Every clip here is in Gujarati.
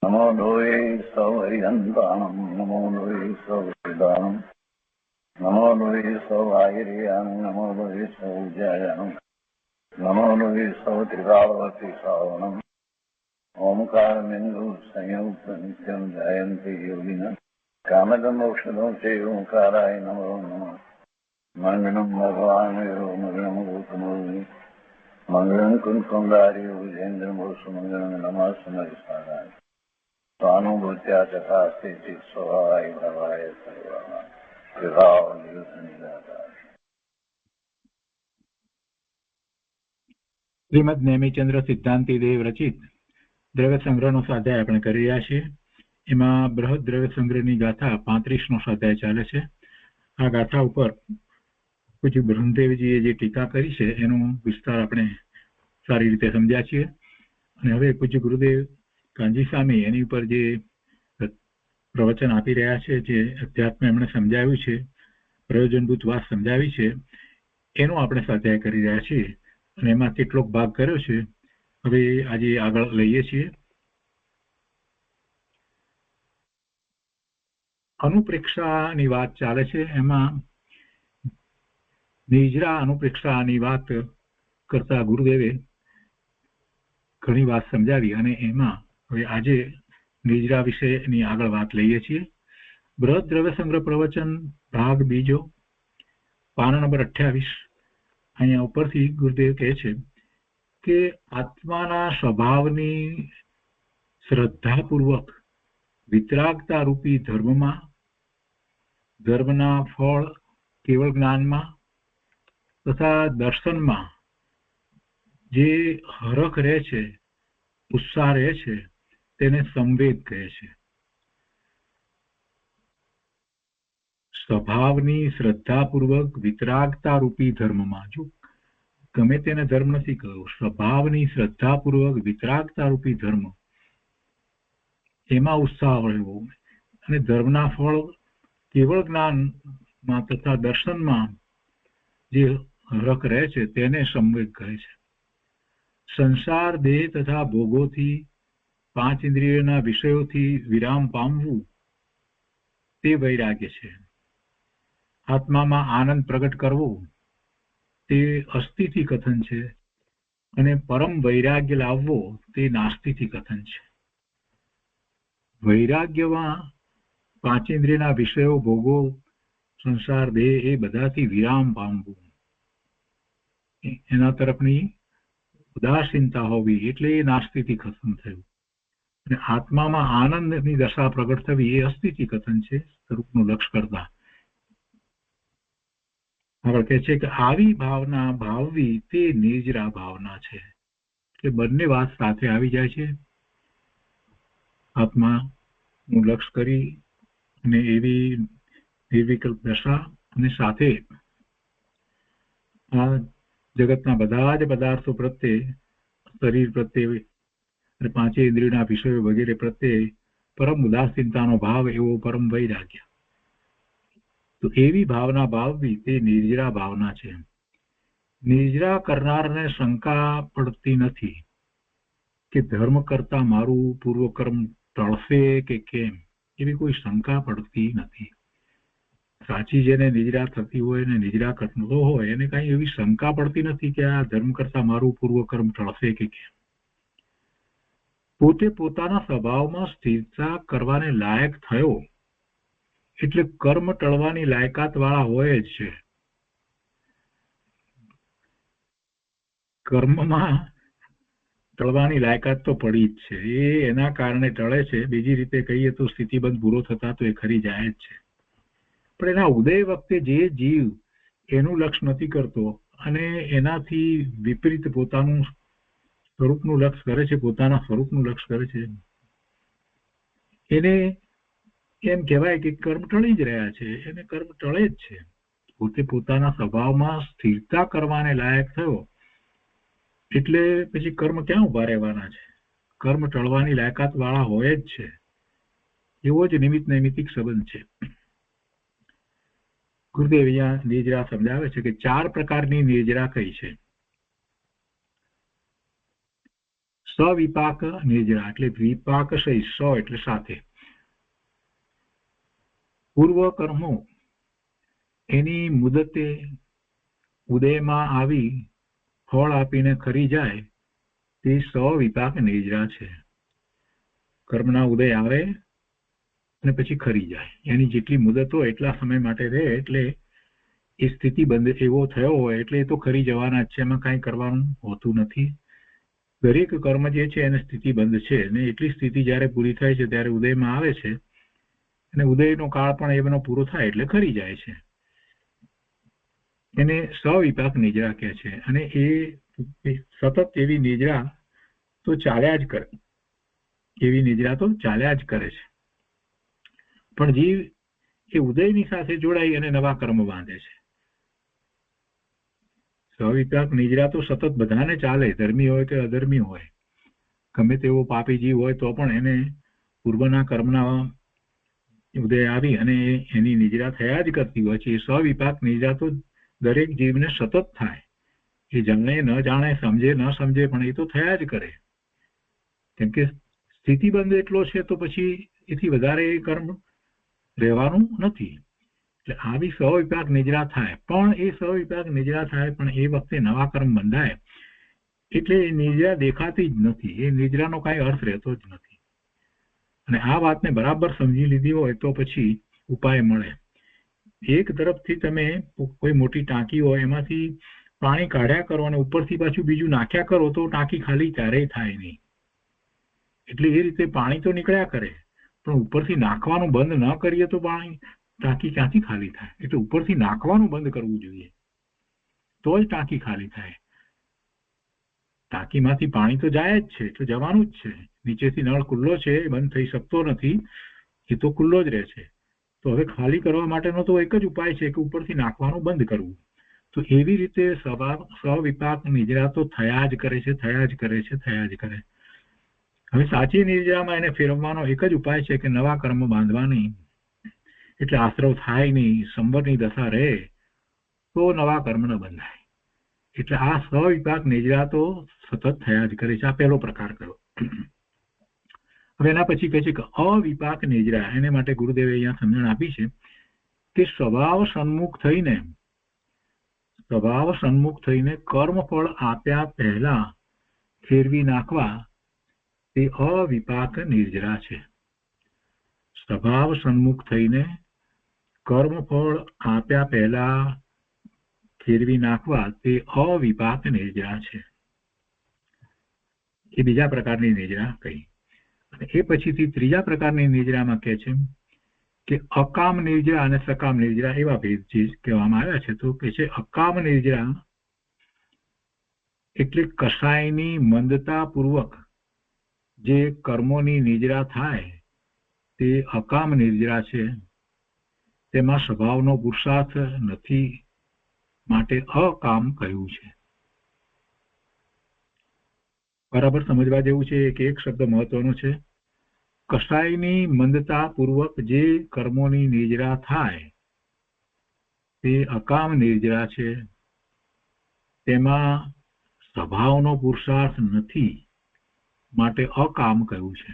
નમો લોહી સૌહરિહંતાણમ નમો લોહી સૌહૃદાનમ નમો લોહી સૌઆયર્યાન નમો લોહી સૌજયાન નમો લોહી સૌત્રિકાવતી શ્રાવણમ ઓમકાર બિંદુ સંયુક્ત નિત્યમ જયંતી યોગિના કામદમ ઔષધો છે ઓંકારાય નમો નમઃ મંગલમ ભગવાન મંગલમ ગૌતમોની મંગલમ કુંકુંદારી વિજેન્દ્રમોસુ મંગલમ નમઃ સમયસારાય સ્વાનુભૂત્યા ચકાસ્તિ સ્વભાવાય ભવાય સર્વા વિભાવ નિયુત નિરાકાર. શ્રીમદ નેમિચંદ્ર સિદ્ધાંતિ દેવ રચિત દ્રવ્ય સંગ્રહનો સ્વાધ્યાય આપણે કરી રહ્યા છીએ. એમાં બૃહદ દ્રવ્ય સંગ્રહની ગાથા 35નો સ્વાધ્યાય ચાલે છે. આ ગાથા ઉપર પૂજ્ય બ્રહ્મદેવજીએ જે ટીકા કરી છે એનો વિસ્તાર આપણે સારી રીતે સમજ્યા છીએ. અને હવે પૂજ્ય ગુરુદેવ કાંજી સ્વામી એની ઉપર જે પ્રવચન આપી રહ્યા છે, જે અધ્યાત્મ એમણે સમજાવ્યું છે, પ્રયોજનભૂત વાત સમજાવી છે, એનો આપણે સ્વાધ્યાય કરી રહ્યા છીએ. અને એમાં કેટલોક ભાગ કર્યો છે, હવે આજે આગળ લઈએ છીએ. અનુપ્રેક્ષાની વાત ચાલે છે. એમાં નિજરા અનુપ્રેક્ષાની વાત કરતા ગુરુદેવે ઘણી વાત સમજાવી અને એમાં હવે આજે નિજરા વિશેની આગળ વાત લઈએ છીએ. બૃહદ દ્રવ્ય સંગ્રહ પ્રવચન ભાગ બીજો, પાના નંબર 28. અહીંયા ઉપરથી ગુરુદેવ કહે છે કે આત્માના સ્વભાવની શ્રદ્ધાપૂર્વક વિતરાગતા રૂપી ધર્મમાં, ધર્મના ફળ કેવળ જ્ઞાનમાં તથા દર્શનમાં જે હરખ રહે છે, ઉત્સાહ રહે છે, તેને સંવેગ કહે છે. સ્વભાવની શ્રદ્ધાપૂર્વક વિતરાગતા રૂપી ધર્મમાં, જો ગમે તેને ધર્મ નથી કહ્યું, સ્વભાવની શ્રદ્ધાપૂર્વક વિતરાગતા રૂપી ધર્મ, એમાં ઉત્સાહ રહેવો અને ધર્મના ફળ કેવળ જ્ઞાનમાં તથા દર્શનમાં જે હરખ રહે છે તેને સંવેગ કહે છે. સંસાર, દેહ તથા ભોગોથી, 5 ઇન્દ્રિયોના વિષયોથી વિરામ પામવું તે વૈરાગ્ય છે. આત્મામાં આનંદ પ્રગટ કરવો તે અસ્થિથી કથન છે અને પરમ વૈરાગ્ય લાવવો તે નાસ્તિથી કથન છે. વૈરાગ્યમાં 5 ઇન્દ્રિયના વિષયો, ભોગો, સંસાર, દેહ એ બધાથી વિરામ પામવું, એના તરફની ઉદાસીનતા હોવી, એટલે એ નાસ્તિથી કથન થયું. અને આત્મામાં આનંદની દશા પ્રગટ થવી એ અસ્થિથી કથન છે, સ્વરૂપનું લક્ષ કરતા. આગળ કહે છે કે આવી ભાવના ભાવવી તે નિજરા ભાવના છે. કે બંને વાત સાથે આવી જાય છે. આત્માનું લક્ષ કરી અને એવી નિર્વિકલ્પ દશા, અને સાથે આ જગતના બધા જ પદાર્થો પ્રત્યે, શરીર પ્રત્યે અને 5 ઇન્દ્રિયોના વિષયો વગેરે પ્રત્યે પરમ ઉદાસીનતાનો ભાવ, એવો પરમ વૈરાગ્ય. તો એવી ભાવના ભાવવી તે નિર્જરા ભાવના છે. નિર્જરા કરનારને શંકા પડતી નથી કે ધર્મ કરતા મારું પૂર્વકર્મ ટળશે કે કેમ, એવી કોઈ શંકા પડતી નથી. સાચી જેને નિજરા થતી હોય ને નિજરા કરતો હોય એને કઈ એવી શંકા પડતી નથી કે આ ધર્મ કરતા મારું પૂર્વકર્મ ટળશે કે કેમ. પોતે પોતાના સ્વભાવમાં સ્થિરતા કરવાને લાયક થયો એટલે કર્મ ટળવાની લાયકાત વાળા હોય જ છે. કર્મમાં ટળવાની લાયકાત તો પડી જ છે, એ એના કારણે ટળે છે. બીજી રીતે કહીએ તો સ્થિતિબંધ પૂરો થતા તો એ ખરી જાય જ છે. પણ એના ઉદય વખતે જે જીવ એનું લક્ષ નથી કરતો અને એનાથી વિપરીત પોતાનું સ્વરૂપનું લક્ષ કરે છે, પોતાના સ્વરૂપનું લક્ષ કરે છે, એને એમ કહેવાય કે કર્મ ટળી જ રહ્યા છે. એને કર્મ ટળે જ છે. પોતે પોતાના સ્વભાવમાં સ્થિરતા કરવાને લાયક થયો એટલે પછી કર્મ ક્યાં ઉભા રહેવાના છે? કર્મ ટળવાની લાયકાત વાળા હોય જ છે. એવો જ નિમિત્ત નૈમિતિક સંબંધ છે. ગુરુદેવ અહીંયા નિર્જરા સમજાવે છે કે 4 પ્રકારની નિર્જરા કઈ છે. સવિપાક નિર્જરા એટલે વિપાક સહિત, સ એટલે સાથે. પૂર્વ કર્મો એની મુદતે ઉદયમાં આવી ફળ આપીને ખરી જાય તે સવિપાક નિર્જરા છે. કર્મના ઉદય આવે અને પછી ખરી જાય, એની જેટલી મુદત હોય એટલા સમય માટે રહે, એટલે એ સ્થિતિ બંધ એવો થયો હોય એટલે એ તો ખરી જવાના જ છે, એમાં કાંઈ કરવાનું હોતું નથી. દરેક કર્મ જે છે એને સ્થિતિ બંધ છે, અને એટલી સ્થિતિ જ્યારે પૂરી થાય છે ત્યારે ઉદયમાં આવે છે, અને ઉદયનો કાળ પણ એનો પૂરો થાય એટલે ખરી જાય છે. એને સવિપાક નિજરા કહે છે. અને એ સતત એવી નિજરા તો ચાલ્યા જ કરે, એવી નિજરા તો ચાલ્યા જ કરે છે. પણ જીવ એ ઉદયની સાથે જોડાઈ અને નવા કર્મ બાંધે છે. સવિપાક નિજરા તો સતત બધાને ચાલે, ધર્મી હોય કે અધર્મી હોય, ગમે તેવો પાપી જીવ હોય તો પણ એને પૂર્વના કર્મના ઉદય આવી અને એની નિજરા થયા જ કરતી હોય છે. એ સવિપાક નિજરા તો દરેક જીવને સતત થાય, એ જાણે ન જાણે, સમજે ન સમજે, પણ એ તો થયા જ કરે. કેમ કે સ્થિતિબંધ એટલો છે તો પછી એથી વધારે કર્મ રહેવાનું નથી. એટલે આવી સવિપાક નિજરા થાય, પણ એ સવિપાક નિજરા થાય પણ એ વખતે નવા કર્મ બંધાય એટલે એ નિજરા દેખાતી જ નથી, એ નિજરાનો કાંઈ અર્થ રહેતો જ નથી. અને આ વાતને બરાબર સમજી લીધી હોય તો પછી ઉપાય મળે. એક તરફથી તમે કોઈ મોટી ટાંકી હોય એમાંથી પાણી કાઢ્યા કરો અને ઉપરથી પાછું બીજું નાખ્યા કરો તો ટાંકી ખાલી ક્યારેય થાય નહીં. એટલે એ રીતે પાણી તો નીકળ્યા કરે, પણ ઉપરથી નાખવાનું બંધ ન કરીએ તો પાણી ટાંકી ક્યાંથી ખાલી થાય? એટલે ઉપરથી નાખવાનું બંધ કરવું જોઈએ, તો જ ટાંકી ખાલી થાય. ટાંકીમાંથી પાણી તો જાય જ છે, એટલે જવાનું જ છે. નીચેથી નળ ખુલ્લો છે, બંધ થઈ શકતો નથી, એ તો ખુલ્લો જ રહે છે. તો હવે ખાલી કરવા માટેનો તો એક જ ઉપાય છે કે ઉપરથી નાખવાનું બંધ કરવું. તો એવી રીતે સવિપાક નિજરા તો થયા જ કરે છે, થયા જ કરે છે, થયા જ કરે. હવે સાચી નિર્જરામાં એને ફેરવવાનો એક જ ઉપાય છે કે નવા કર્મ બાંધવાની, એટલે આશ્રવ થાય નહીં, સંવરની દશા રહે તો નવા કર્મ ન બંધાય. એટલે આ સવિપાક નિજરા તો સતત થયા જ કરે છે. આ પહેલો પ્રકાર કર્યો. હવે એના પછી કહે છે કે અવિપાક નિજરા, એને માટે ગુરુદેવે અહીંયા સમજણ આપી છે કે સ્વભાવ સન્મુખ થઈને કર્મફળ આપ્યા પહેલા ફેરવી નાખવા તે અવિપાક નિર્જરા છે. સ્વભાવ સન્મુખ થઈને કર્મફળ આપ્યા પહેલા ફેરવી નાખવા તે અવિપાક નિર્જરા છે. એ બીજા પ્રકારની નિજરા કહી. અને એ પછીથી ત્રીજા પ્રકારની નિજરામાં કહે છે કે અકામ નિર્જરા અને સકામ નિર્જરા એવા ભેદ જે કહેવામાં આવ્યા છે. તો કે છે અકામ નિર્જરા એટલે કસાયની મંદતા પૂર્વક જે કર્મોની નિજરા થાય તે અકામ નિર્જરા છે. તેમાં સ્વભાવનો પુરુષાર્થ નથી, માટે અકામ કહ્યું છે. બરાબર સમજવા જેવું છે. એક શબ્દ મહત્વનો છે. કસાયની મંદતા પૂર્વક જે કર્મોની નિજરા થાય તે અકામ નિર્જરા છે. તેમાં સ્વભાવનો પુરુષાર્થ નથી, માટે અકામ કહ્યું છે.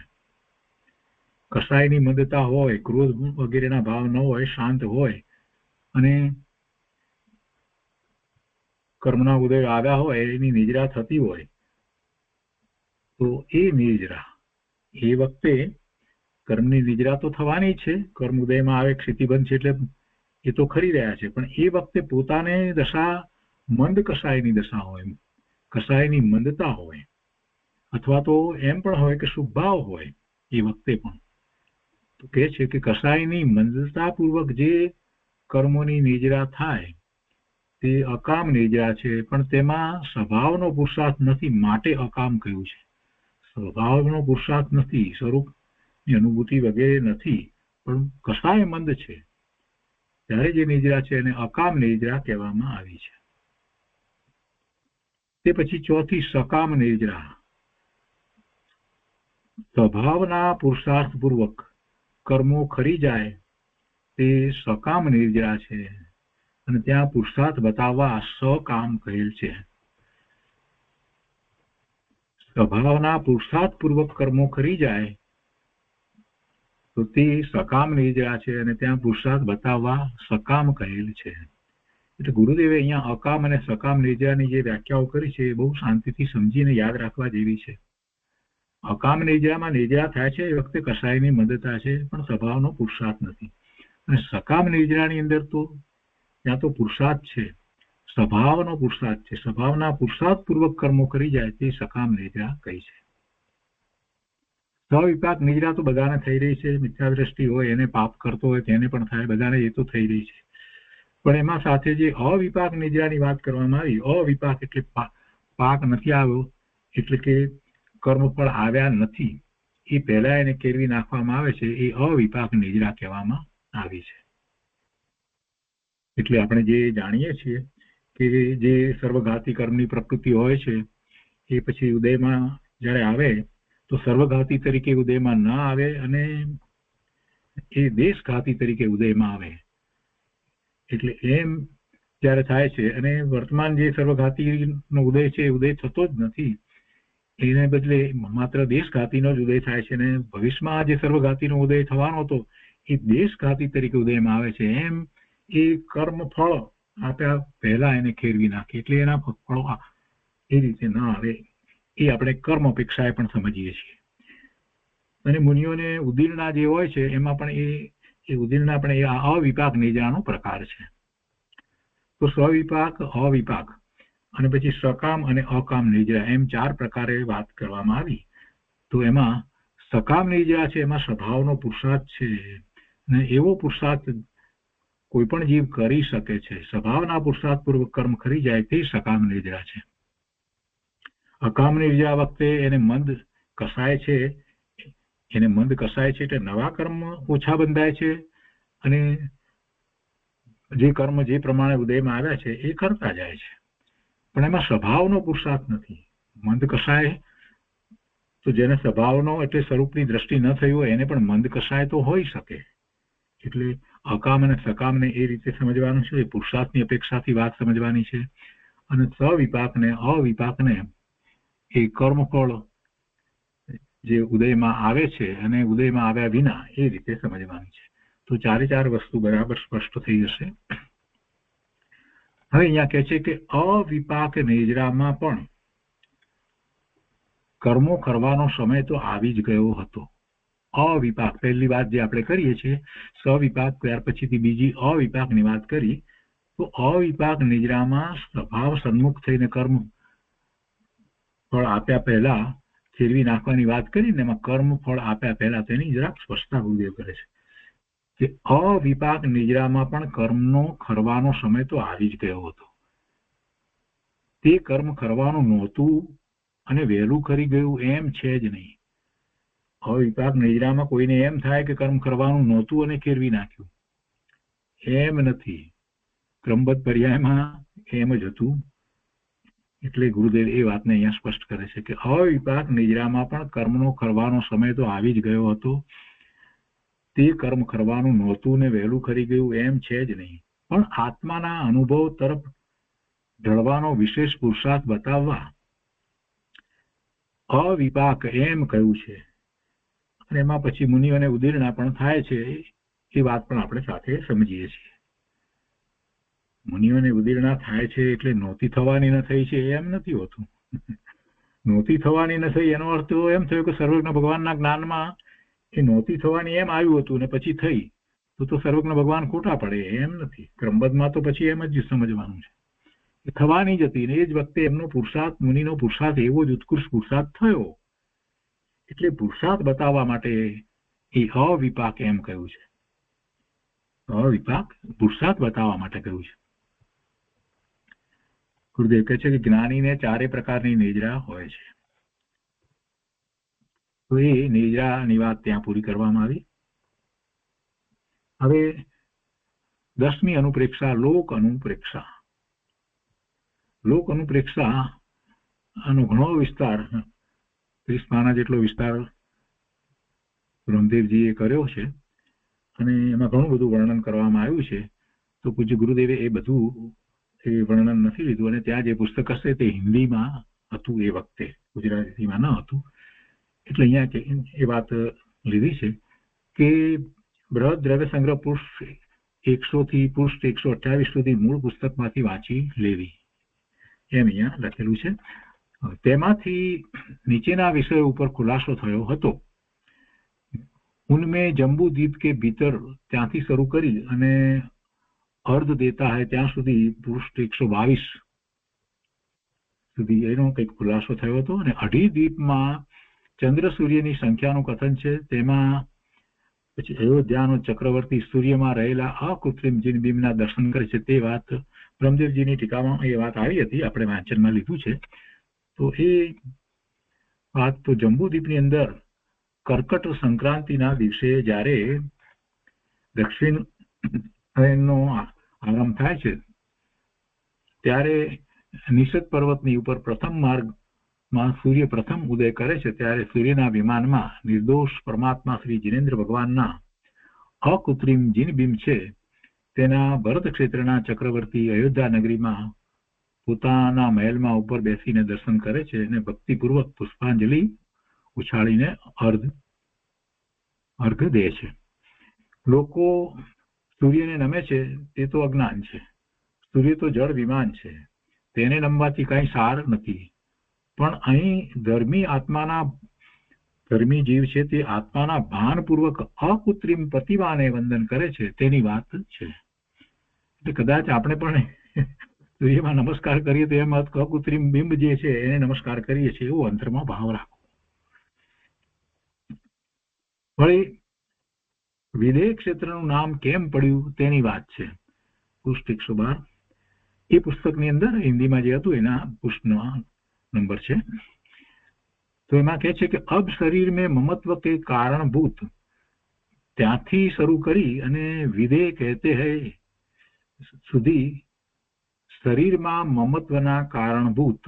કસાયની મંદતા હોય, ક્રોધ વગેરેના ભાવ ન હોય, શાંત હોય અને કર્મના ઉદય આવ્યા હોય, એની નિજરા થતી હોય તો એ નિજરા, એ વખતે કર્મની નિજરા તો થવાની છે. કર્મ ઉદયમાં આવે, ક્ષિતિબંધ છે એટલે એ તો ખરી રહ્યા છે. પણ એ વખતે પોતાને દશા મંદ કસાયની દશા હોય, કસાયની મંદતા હોય, અથવા તો એમ પણ હોય કે શુભભાવ હોય. એ વખતે પણ તો કહે છે કે કસાયની મંદતા પૂર્વક જે કર્મોની નિજરા થાય તે અકામ નિજરા છે. પણ તેમાં સ્વભાવનો પુરુષાર્થ નથી, માટે અકામ કહ્યું છે. સ્વભાવનો પુરુષાર્થ નથી, સ્વરૂપની અનુભૂતિ વગેરે નથી, પણ કસાય મંદ છે ત્યારે જે નિજરા છે એને અકામ નિજરા કહેવામાં આવી છે. તે પછી ચોથી સકામ નિજરા. સ્વભાવના પુરુષાર્થ પૂર્વક કર્મો ખરી જાય તે સકામ નિર્જરા છે. અને ત્યાં પુરુષાર્થ બતાવવા સકામ કહેલ છે. સ્વભાવના પુરુષાર્થ પૂર્વક કર્મો કરી જાય તો તે સકામ નિદ્રા છે, અને ત્યાં પુરુષાર્થ બતાવવા સકામ કહેલ છે. એટલે ગુરુદેવે અહીંયા અકામ અને સકામ નિદ્રાની જે વ્યાખ્યાઓ કરી છે એ બહુ શાંતિથી સમજીને યાદ રાખવા જેવી છે. અકામ નિદ્રામાં નિદ્રા થાય છે એ વખતે કસાયની મદદતા છે, પણ સ્વભાવનો પુરુષાર્થ નથી. અને સકામ નિદ્રાની અંદર તો ત્યાં તો પુરુષાર્થ છે, સ્વભાવનો પુરુષાર્થ છે. સ્વભાવના પુરુષાર્થ પૂર્વક કર્મો કરી જાય તે સકામ નિદ્રા કહી છે. સ્વવિપાક નિદ્રા તો બધાને થઈ રહી છે. મિથ્યા દ્રષ્ટિ હોય એને પાપ કરતો હોય તેને પણ થાય, બધાને એ તો થઈ રહી છે. પણ એમાં સાથે જે અવિપાક નિદ્રાની વાત કરવામાં આવી, અવિપાક એટલે પાક નથી આવ્યો, એટલે કે કર્મફળ આવ્યા નથી, એ પહેલા એને કેળવી નાખવામાં આવે છે, એ અવિપાક નિદ્રા કહેવામાં આવી છે. એટલે આપણે જે જાણીએ છીએ કે જે સર્વઘાતી કર્મની પ્રકૃતિ હોય છે એ પછી ઉદયમાં જ્યારે આવે તો સર્વઘાતી તરીકે ઉદયમાં ન આવે, અને એ દેશઘાતી તરીકે ઉદયમાં આવે. એટલે એમ જ્યારે થાય છે, અને વર્તમાન જે સર્વઘાતીનો ઉદય છે એ ઉદય થતો જ નથી, એને બદલે માત્ર દેશઘાતીનો જ ઉદય થાય છે. અને ભવિષ્યમાં જે સર્વઘાતીનો ઉદય થવાનો હતો એ દેશઘાતી તરીકે ઉદયમાં આવે છે. એમ એ કર્મ ફળ આપ્યા પહેલા એને ખેરવી નાખે, એટલે એના ફળો એ રીતે ન આવે, એ આપણે કર્મ અપેક્ષાએ પણ સમજીએ છીએ. અને મુનિઓને ઉદીર્ણા જે હોય છે એમાં પણ એ ઉદીર્ણા પણ એ અવિપાક નિદ્રાનો પ્રકાર છે. તો સ્વવિપાક, અવિપાક અને પછી સકામ અને અકામ નિદ્રા એમ 4 પ્રકારે વાત કરવામાં આવી. તો એમાં સકામ નિદ્રા છે એમાં સ્વભાવનો પુરુષાર્થ છે, અને એવો પુરુષાર્થ કોઈ પણ જીવ કરી શકે છે. સ્વભાવના પુરુષાર્થ પૂર્વક કર્મ કરી જાય તે સકામ નિદ્રા છે. અકામ નિદ્રા વખતે એને મંદ કસાય છે, એટલે નવા કર્મ ઓછા બંધાય છે, અને જે કર્મ જે પ્રમાણે ઉદયમાં આવ્યા છે એ કરતા જાય છે. પણ એમાં સ્વભાવનો પુરુષાર્થ નથી. મંદ કસાય તો જેને સ્વભાવનો એટલે સ્વરૂપની દ્રષ્ટિ ન થઈ હોય એને પણ મંદ કસાય તો હોઈ શકે. એટલે અકામ અને સકામને એ રીતે સમજવાનું છે, પુરુષાર્થની અપેક્ષાથી વાત સમજવાની છે. અને સ્વવિપાકને અવિપાકને એ કર્મફળ જે ઉદયમાં આવે છે અને ઉદયમાં આવ્યા વિના એ રીતે સમજવાની છે. તો 4 વસ્તુ બરાબર સ્પષ્ટ થઈ જશે. હવે અહીંયા કહે છે કે અવિપાક નિદ્રામાં પણ કર્મો કરવાનો સમય તો આવી જ ગયો હતો. અવિપાક પહેલી વાત જે આપણે કરીએ છીએ સ્વવિપાક, ત્યાર પછીથી બીજી અવિપાકની વાત કરી. તો અવિપાક નિદ્રામાં સ્વભાવ સન્મુખ થઈને કર્મ ફળ આપ્યા પહેલા ફેરવી નાખવાની વાત કરીને એમાં કર્મ ફળ આપ્યા પહેલા તેની જરાક સ્પષ્ટતા ગુરુદેવ કરે છે કે અવિપાક નિદ્રામાં પણ કર્મનો ખરવાનો સમય તો આવી જ ગયો હતો. તે કર્મ ખરવાનું નહોતું અને વહેલું ખરી ગયું એમ છે જ નહીં. અવિપાક નિદ્રામાં કોઈને એમ થાય કે કર્મ કરવાનું નહોતું અને કેળવી નાખ્યું, એમ નથી. ક્રમબદ્ધ પર્યાયમાં એમ જ હતું. એટલે ગુરુદેવ એ વાતને અહીંયા સ્પષ્ટ કરે છે કે અવિપાક નિદ્રામાં પણ કર્મનો કરવાનો સમય તો આવી જ ગયો હતો. તે કર્મ કરવાનું નહોતું ને વહેલું ખરી ગયું એમ છે જ નહીં. પણ આત્માના અનુભવ તરફ ઢળવાનો વિશેષ પુરુષાર્થ બતાવવા અવિપાક એમ કહ્યું છે. અને એમાં પછી મુનિઓને ઉદીર્ણા પણ થાય છે, એ વાત પણ આપણે સાથે સમજીએ છીએ. મુનિઓને ઉદીર્ણા થાય છે એટલે નહોતી થવાની ન થઈ છે એમ નથી હોતું. નહોતી થવાની ન થઈ એનો અર્થ એમ થયો કે સર્વજ્ઞ ભગવાનના જ્ઞાનમાં એ નહોતી થવાની એમ આવ્યું હતું ને પછી થઈ તો સર્વજ્ઞ ભગવાન ખોટા પડે એમ નથી. ક્રમબદ્ધમાં તો પછી એમ જ સમજવાનું છે એ થવાની જ હતી, ને એ જ વખતે એમનો પુરુષાર્થ, મુનિનો પુરુષાર્થ એવો જ ઉત્કૃષ્ટ પુરુષાર્થ થયો. એટલે પુરુષાર્થ બતાવવા માટે એ અવિપાક એમ કહ્યું છે. અવિપાક પુરુષાર્થ બતાવવા માટે કહ્યું છે. ગુરુદેવ કહે છે કે જ્ઞાનીને 4 પ્રકારની નિદ્રા હોય છે. તો એ નિદ્રાની વાત ત્યાં પૂરી કરવામાં આવી. હવે 10મી અનુપ્રેક્ષા લોક અનુપ્રેક્ષા. લોક અનુપ્રેક્ષા આનો ઘણો વિસ્તાર 30 પાના જેટલો વિસ્તાર બ્રહ્મદેવજીએ કર્યો છે, અને એમાં ઘણું બધું વર્ણન કરવામાં આવ્યું છે. તો પૂજ્ય ગુરુદેવે એ બધું એ વર્ણન નથી લીધું, અને ત્યાં જે પુસ્તક હશે તે હિન્દીમાં હતું એ વખતે. ગુજરાતીમાં ન હતું, એટલે અહીંયા એ વાત લીધી છે કે બૃહદ દ્રવ્ય સંગ્રહ પૃષ્ઠ 100 થી પૃષ્ઠ 128 સુધી મૂળ પુસ્તકમાંથી વાંચી લેવી, એમ અહીંયા લખેલું છે. તેમાંથી નીચેના વિષયો ઉપર ખુલાસો થયો હતો. ઉનમે જંબુ દ્વીપ કે ભીતર, ત્યાંથી શરૂ કરી અને અર્ધ દેતા હૈ ત્યાં સુધી પૃષ્ઠ 122 સુધી એનો કંઈક ખુલાસો થયો હતો. અને અઢી દ્વીપમાં ચંદ્ર સૂર્યની સંખ્યાનું કથન છે. તેમાં પછી અયોધ્યાનો ચક્રવર્તી સૂર્યમાં રહેલા અકૃત્રિમ જીનબિંબના દર્શન કરે છે, તે વાત બ્રહ્મદેવજીની ટીકામાં એ વાત આવી હતી, આપણે વાંચનમાં લીધું છે. તો એ વાત તો જંબુદ્વીપની અંદર કર્કટ સંક્રાંતિના દિવસે જ્યારે દક્ષિણ નો આરંભ થાય છે ત્યારે નિષદ પર્વતની ઉપર પ્રથમ માર્ગમાં સૂર્ય પ્રથમ ઉદય કરે છે, ત્યારે સૂર્યના વિમાનમાં નિર્દોષ પરમાત્મા શ્રી જિનેન્દ્ર ભગવાનના અકૃત્રિમ જીનબિંબ છે, તેના ભરત ક્ષેત્રના ચક્રવર્તી અયોધ્યા નગરીમાં પોતાના મહેલમાં ઉપર બેસીને દર્શન કરે છે અને ભક્તિપૂર્વક પુષ્પાંજલિ ઉછાળીને અર્ઘ દે છે. લોકો સૂર્યને નમે છે તે તો અજ્ઞાન છે. સૂર્ય તો જળ વિમાન છે, તેને નમવાથી કઈ સાર નથી. પણ અહીં ધર્મી જીવ છે તે આત્માના ભાનપૂર્વક અકૃત્રિમ પ્રતિમાને વંદન કરે છે, તેની વાત છે. એટલે કદાચ આપણે પણ સૂર્યમાં નમસ્કાર કરીએ તો એમ અકૃત્રિમ બિંબ જે છે એને નમસ્કાર કરીએ છીએ, એવો અંતરમાં ભાવ રાખો. વળી વિદેહ ક્ષેત્રનું નામ કેમ પડ્યું તેની વાત છે, પૃષ્ઠ 112. એ પુસ્તકની અંદર હિન્દીમાં જે હતું એના પૃષ્ઠનો નંબર છે. તો એમાં કહે છે કે અબ શરીર મેં મમત્વ કે કારણભૂત, ત્યાંથી શરૂ કરી અને વિદેહ કહેતે હૈ સુધી શરીરમાં મમત્વના કારણભૂત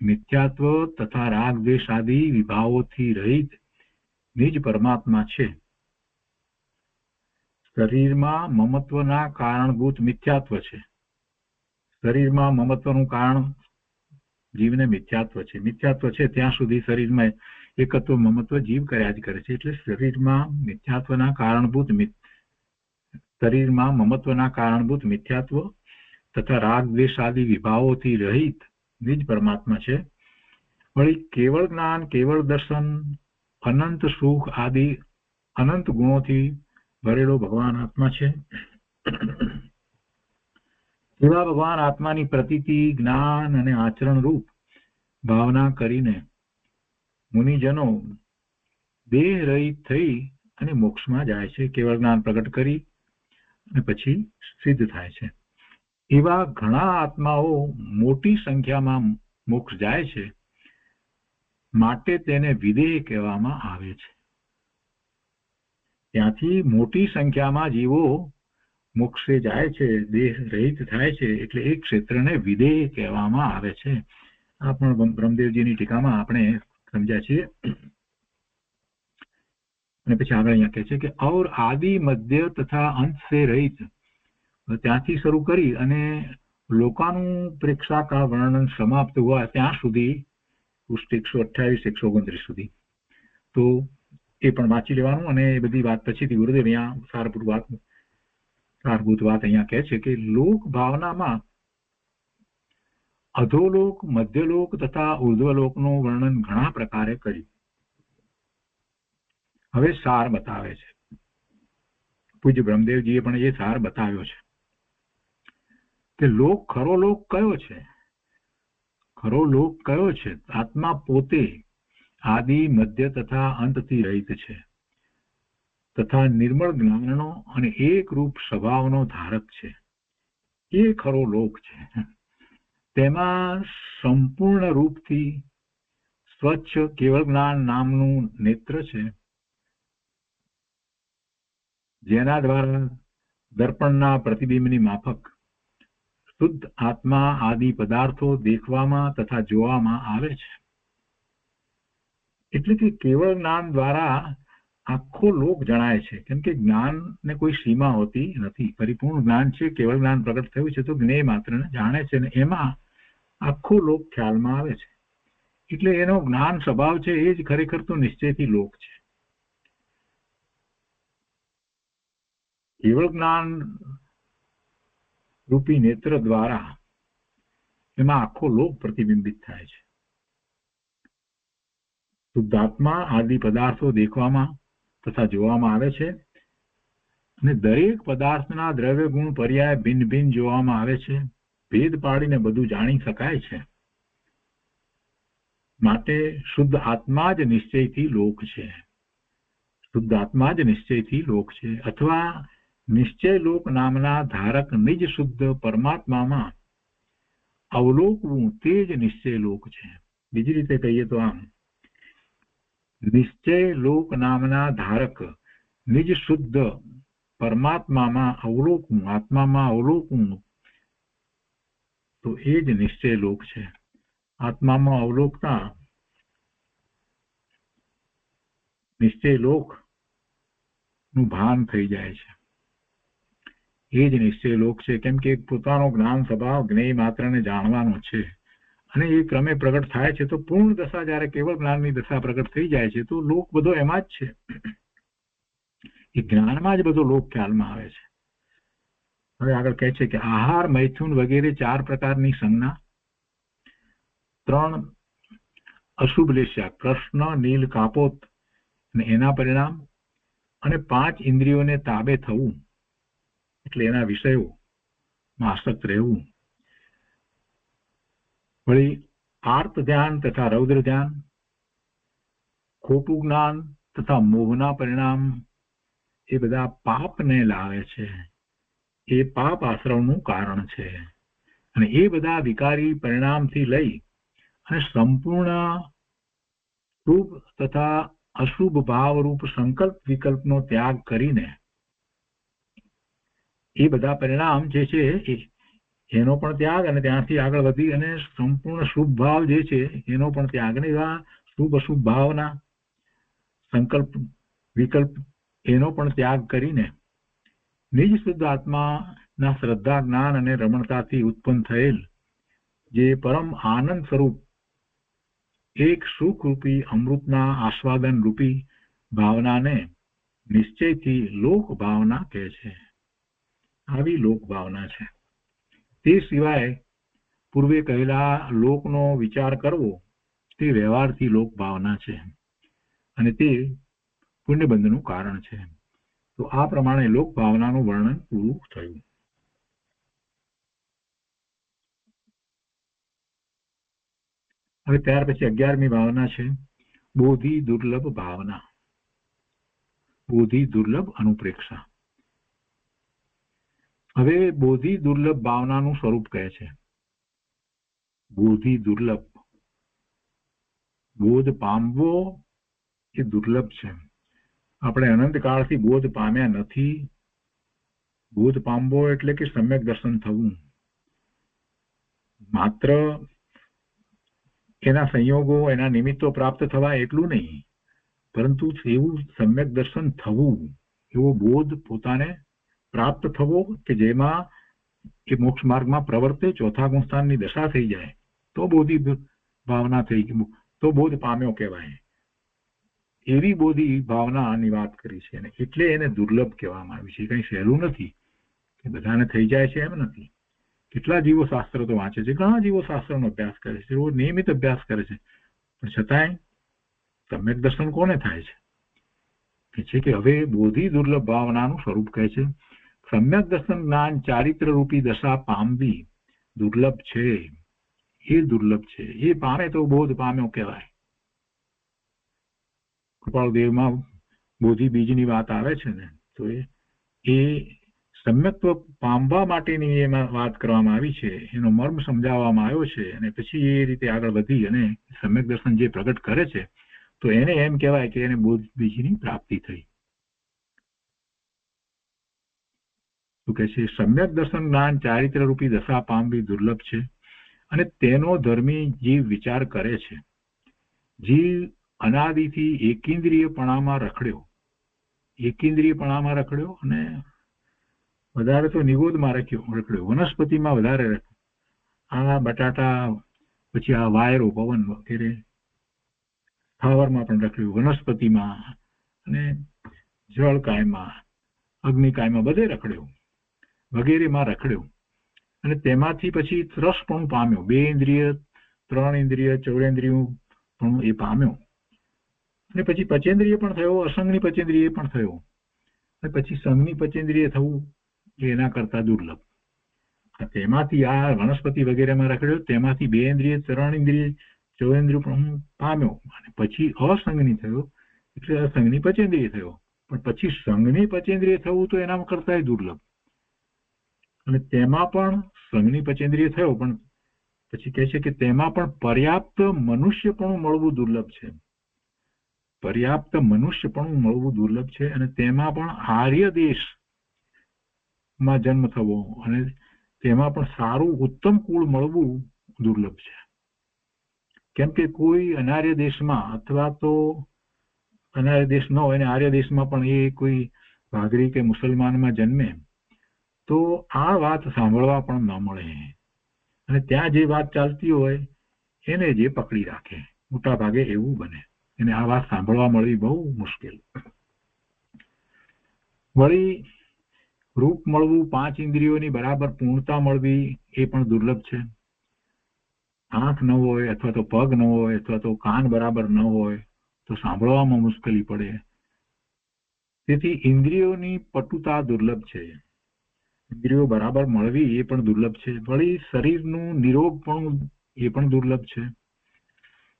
મિથ્યાત્વ તથા રાગ દ્વેષ આદિ વિભાવોથી રહિત નિજ પરમાત્મા છે. શરીરમાં મમત્વના કારણભૂત મિથ્યાત્વ છે. શરીરમાં મમત્વનું કારણ જીવને મિથ્યાત્વ છે. મિથ્યાત્વ છે ત્યાં સુધી શરીરમાં એકત્વ મમત્વ જીવ કર્યા જ કરે છે. એટલે શરીરમાં મમત્વના કારણભૂત મિથ્યાત્વ તથા રાગ દ્વેષ આદિ વિભાવોથી રહિત નિજ પરમાત્મા છે. વળી કેવળ જ્ઞાન, કેવળ દર્શન, અનંત સુખ આદિ અનંત ગુણોથી ભરેલો ભગવાન આત્મા છે. એવા ભગવાન આત્માની પ્રતીતિ, જ્ઞાન અને આચરણ રૂપ ભાવના કરીને મુનિજનો દેહ રહિત થઈ અને મોક્ષમાં જાય છે. કેવળ જ્ઞાન પ્રગટ કરી અને પછી સિદ્ધ થાય છે. એવા ઘણા આત્માઓ મોટી સંખ્યામાં મોક્ષ જાય છે, માટે તેને વિદેહ કહેવામાં આવે છે. ત્યાંથી મોટી સંખ્યામાં જીવો મોક્ષે જાય છે, દેહ રહિત થાય છે, એટલે એ ક્ષેત્રને વિદેહ કહેવામાં આવે છે. આ પણ બ્રહ્મદેવજીની ટીકામાં આપણે સમજ્યા છીએ. અને પછી આગળ અહીંયા કહે છે કે ઓર આદિ મધ્ય તથા અંત સે રહિત, ત્યાંથી શરૂ કરી અને લોકાનું પ્રેક્ષા કા વર્ણન સમાપ્ત હુઆ ત્યાં સુધી પૃષ્ઠ 128 129 સુધી. તો એ પણ વાંચી લેવાનું. અને એ બધી વાત પછીથી ગુરુદેવ અહીંયા સારભૂત વાત અહીંયા કહે છે કે લોક ભાવનામાં અધોલોક, મધ્યલોક તથા ઉર્ધ્વલોકનું વર્ણન ઘણા પ્રકારે કર્યું. હવે સાર બતાવે છે. પૂજ્ય બ્રહ્મદેવજીએ પણ એ સાર બતાવ્યો છે કે ખરો લોક કયો છે? ખરો લોક કયો છે? આત્મા પોતે આદિ, મધ્ય તથા અંતથી રહિત છે, તથા નિર્મળ જ્ઞાનનો અને એક રૂપ સ્વભાવનો ધારક છે. એ ખરો લોક છે. તેમાં સંપૂર્ણ રૂપથી સ્વચ્છ કેવળ જ્ઞાન નામનું નેત્ર છે, જેના દ્વારા દર્પણના પ્રતિબિંબની માફક શુદ્ધ આત્મા આદિ પદાર્થો દેખવામાં તથા જોવામાં આવે છે. એટલે કે કેવળ જ્ઞાન દ્વારા આખો લોક જણાય છે. કેમ કે જ્ઞાનને કોઈ સીમા હોતી નથી. પરિપૂર્ણ જ્ઞાન છે, કેવળ જ્ઞાન પ્રગટ થયું છે તો જ્ઞેય માત્રને જાણે છે, અને એમાં આખો લોક ખ્યાલમાં આવે છે. એટલે એનો જ્ઞાન સ્વભાવ છે એ જ ખરેખર તો નિશ્ચયથી લોક છે. કેવળ જ્ઞાન રૂપી નેત્ર દ્વારા એમાં આખો લોક પ્રતિબિંબિત થાય છે. શુદ્ધાત્મા આદિ પદાર્થો દેખવામાં તથા જોવામાં આવે છે અને દરેક પદાર્થના દ્રવ્ય ગુણ પર્યાય ભિન્ન ભિન્ન જોવામાં આવે છે. ભેદ પાડીને બધું જાણી શકાય છે. માટે શુદ્ધ આત્મા જ નિશ્ચયથી લોક છે. શુદ્ધ આત્મા જ નિશ્ચયથી લોક છે, અથવા નિશ્ચય લોક નામના ધારક નિજ શુદ્ધ પરમાત્મામાં અવલોકવું તે જ નિશ્ચય લોક છે. બીજી રીતે કહીએ તો આમ, નિશ્ચય લોક નામના ધારક નિજ શુદ્ધ પરમાત્મામાં અવલોકવું, આત્મામાં અવલોકવું તો એ જ નિશ્ચય લોક છે. આત્મામાં અવલોકતા નિશ્ચય લોક નું ભાન થઈ જાય છે. એ જ નિશ્ચય લોક છે. કેમ કે પોતાનો જ્ઞાન સ્વભાવ જ્ઞેય માત્રને જાણવાનો છે અને એ ક્રમે પ્રગટ થાય છે. તો પૂર્ણ દશા જયારે કેવળ જ્ઞાનની દશા પ્રગટ થઈ જાય છે તો લોક બધો એમાં જ છે. એ જ્ઞાનમાં જ બધો લોક ખ્યાલમાં આવે છે. હવે આગળ કહે છે કે આહાર, મૈથુન વગેરે 4 પ્રકારની સંજ્ઞા, 3 અશુભ લેશ્યા, કૃષ્ણ, નીલ, કાપોત અને એના પરિણામ, અને 5 ઇન્દ્રિયોને તાબે થવું એટલે એના વિષયોમાં આસક્ત રહેવું. વળી આર્ત ધ્યાન તથા રૌદ્ર ધ્યાન, ખોટું જ્ઞાન તથા મોહના પરિણામ એ બધા પાપને લાવે છે. એ પાપ આશ્રવનું કારણ છે. અને એ બધા વિકારી પરિણામથી લઈ અને સંપૂર્ણ શુભ તથા અશુભ ભાવરૂપ સંકલ્પ વિકલ્પનો ત્યાગ કરીને એ બધા પરિણામ જે છે એનો પણ ત્યાગ, અને ત્યાંથી આગળ વધી અને સંપૂર્ણ શુભ ભાવ જે છે એનો પણ ત્યાગ, અને એવા શુભ અશુભ ભાવના સંકલ્પ વિકલ્પ એનો પણ ત્યાગ કરીને નિજ શુદ્ધ આત્માના શ્રદ્ધા, જ્ઞાન અને રમણતાથી ઉત્પન્ન થયેલ જે પરમ આનંદ સ્વરૂપ એક સુખ રૂપી અમૃતના આસ્વાદન રૂપી ભાવનાને નિશ્ચયથી લોક ભાવના કહે છે. આવી લોક ભાવના છે. તે સિવાય પૂર્વે કહેલા લોકનો વિચાર કરવો તે વ્યવહારથી લોક ભાવના છે અને તે પુણ્યબંધનું કારણ છે. તો આ પ્રમાણે લોક ભાવનાનું વર્ણન પૂરું થયું. હવે ત્યાર પછી 11મી ભાવના છે બોધિ દુર્લભ ભાવના, બોધિ દુર્લભ અનુપ્રેક્ષા. હવે બોધિ દુર્લભ ભાવનાનું સ્વરૂપ કહે છે. બોધિ દુર્લભ, બોધ પામવો એ દુર્લભ છે. આપણે અનંતકાળથી બોધ પામ્યા નથી. બોધ પામવો એટલે કે સમ્યક દર્શન થવું. માત્ર એના સંયોગો, એના નિમિત્તો પ્રાપ્ત થવા એટલું નહીં, પરંતુ એવું સમ્યક દર્શન થવું, એવો બોધ પોતાને પ્રાપ્ત થવો કે જેમાં એ મોક્ષ માર્ગમાં પ્રવર્તે, ચોથા ગુણસ્થાનની દશા થઈ જાય તો બોધિ ભાવના થઈ ગઈ, તો બોધ પામ્યો કહેવાય. એવી બોધિ ભાવનાની વાત કરી છે અને એટલે એને દુર્લભ કહેવામાં આવી છે. કંઈ સહેલું નથી કે બધાને થઈ જાય છે એમ નથી. કેટલા જીવો શાસ્ત્ર તો વાંચે છે, ઘણા જીવો શાસ્ત્રનો અભ્યાસ કરે છે, રોજ નિયમિત અભ્યાસ કરે છે, પણ છતાંય સમ્યક દર્શન કોને થાય છે કે હવે બોધિ દુર્લભ ભાવનાનું સ્વરૂપ કહે છે. સમ્યક દર્શન જ્ઞાન ચારિત્ર રૂપી દશા પામવી દુર્લભ છે. એ દુર્લભ છે. એ પામે તો બોધ પામ્યો કહેવાય. કૃપાળદેવમાં બોધિ બીજની વાત આવે છે ને, તો એ સમ્યક્ત્વ પામવા માટેની એમાં વાત કરવામાં આવી છે, એનો મર્મ સમજાવવામાં આવ્યો છે અને પછી એ રીતે આગળ વધી અને સમ્યક દર્શન જે પ્રગટ કરે છે તો એને એમ કહેવાય કે એને બોધ બીજની પ્રાપ્તિ થઈ. શું કહે છે? સમ્યક દર્શન જ્ઞાન ચારિત્ર રૂપી દશા પામવી દુર્લભ છે અને તેનો ધર્મી જીવ વિચાર કરે છે. જીવ અનાદિથી એકેન્દ્રિયપણામાં રખડ્યો અને વધારે તો નિગોદમાં રખડ્યો, વનસ્પતિમાં વધારે. આ બટાટા, પછી આ વાયરો, પવન વગેરે સ્થાવરમાં પણ રખડ્યું, વનસ્પતિમાં અને જળ કાયમાં, અગ્નિ કાયમાં બધે રખડ્યું, વગેરેમાં રખડ્યું. અને તેમાંથી પછી રસ પણ પામ્યો, 2 ઇન્દ્રિય, 3 ઇન્દ્રિય, 14 પણ એ પામ્યો. અને પછી પચેન્દ્રિય પણ થયો, અસંગની પચેન્દ્રિય પણ થયો. અને પછી સંગની પચેન્દ્રિય થવું એ એના કરતા દુર્લભ. તેમાંથી આ વનસ્પતિ વગેરેમાં રખડ્યો, તેમાંથી 2 ઇન્દ્રિય, 3 ઇન્દ્રિય, 14 પણ પામ્યો. અને પછી અસંગની થયો એટલે અસંગની પચેન્દ્રિય થયો. પણ પછી સંગની પચેન્દ્રિય થવું તો એના કરતા દુર્લભ. અને તેમાં પણ સંગની પચેન્દ્રિય થયો, પણ પછી કહે છે કે તેમાં પણ પર્યાપ્ત મનુષ્યપણું મળવું દુર્લભ છે. પર્યાપ્ત મનુષ્યપણું મળવું દુર્લભ છે. અને તેમાં પણ આર્ય દેશમાં જન્મ થવો અને તેમાં પણ સારું ઉત્તમ કુળ મળવું દુર્લભ છે. કેમ કે કોઈ અનાર્ય દેશમાં અથવા તો અનાર્ય દેશ ન હોય અને આર્ય દેશમાં પણ એ કોઈ ભાગરી કે મુસલમાનમાં જન્મે તો આ વાત સાંભળવા પણ ન મળે. અને ત્યાં જે વાત ચાલતી હોય એને જે પકડી રાખે, મોટા ભાગે એવું બને. અને આ વાત સાંભળવા મળવી બહુ મુશ્કેલ. વળી રૂપ મળવું, 5 ઇન્દ્રિયોની બરાબર પૂર્ણતા મળવી એ પણ દુર્લભ છે. આંખ ન હોય અથવા તો પગ ન હોય અથવા તો કાન બરાબર ન હોય તો સાંભળવામાં મુશ્કેલી પડે. તેથી ઇન્દ્રિયોની પટુતા દુર્લભ છે. ઇન્દ્રિયો બરાબર મળવી એ પણ દુર્લભ છે. વળી શરીરનું નિરોગ પણ એ પણ દુર્લભ છે.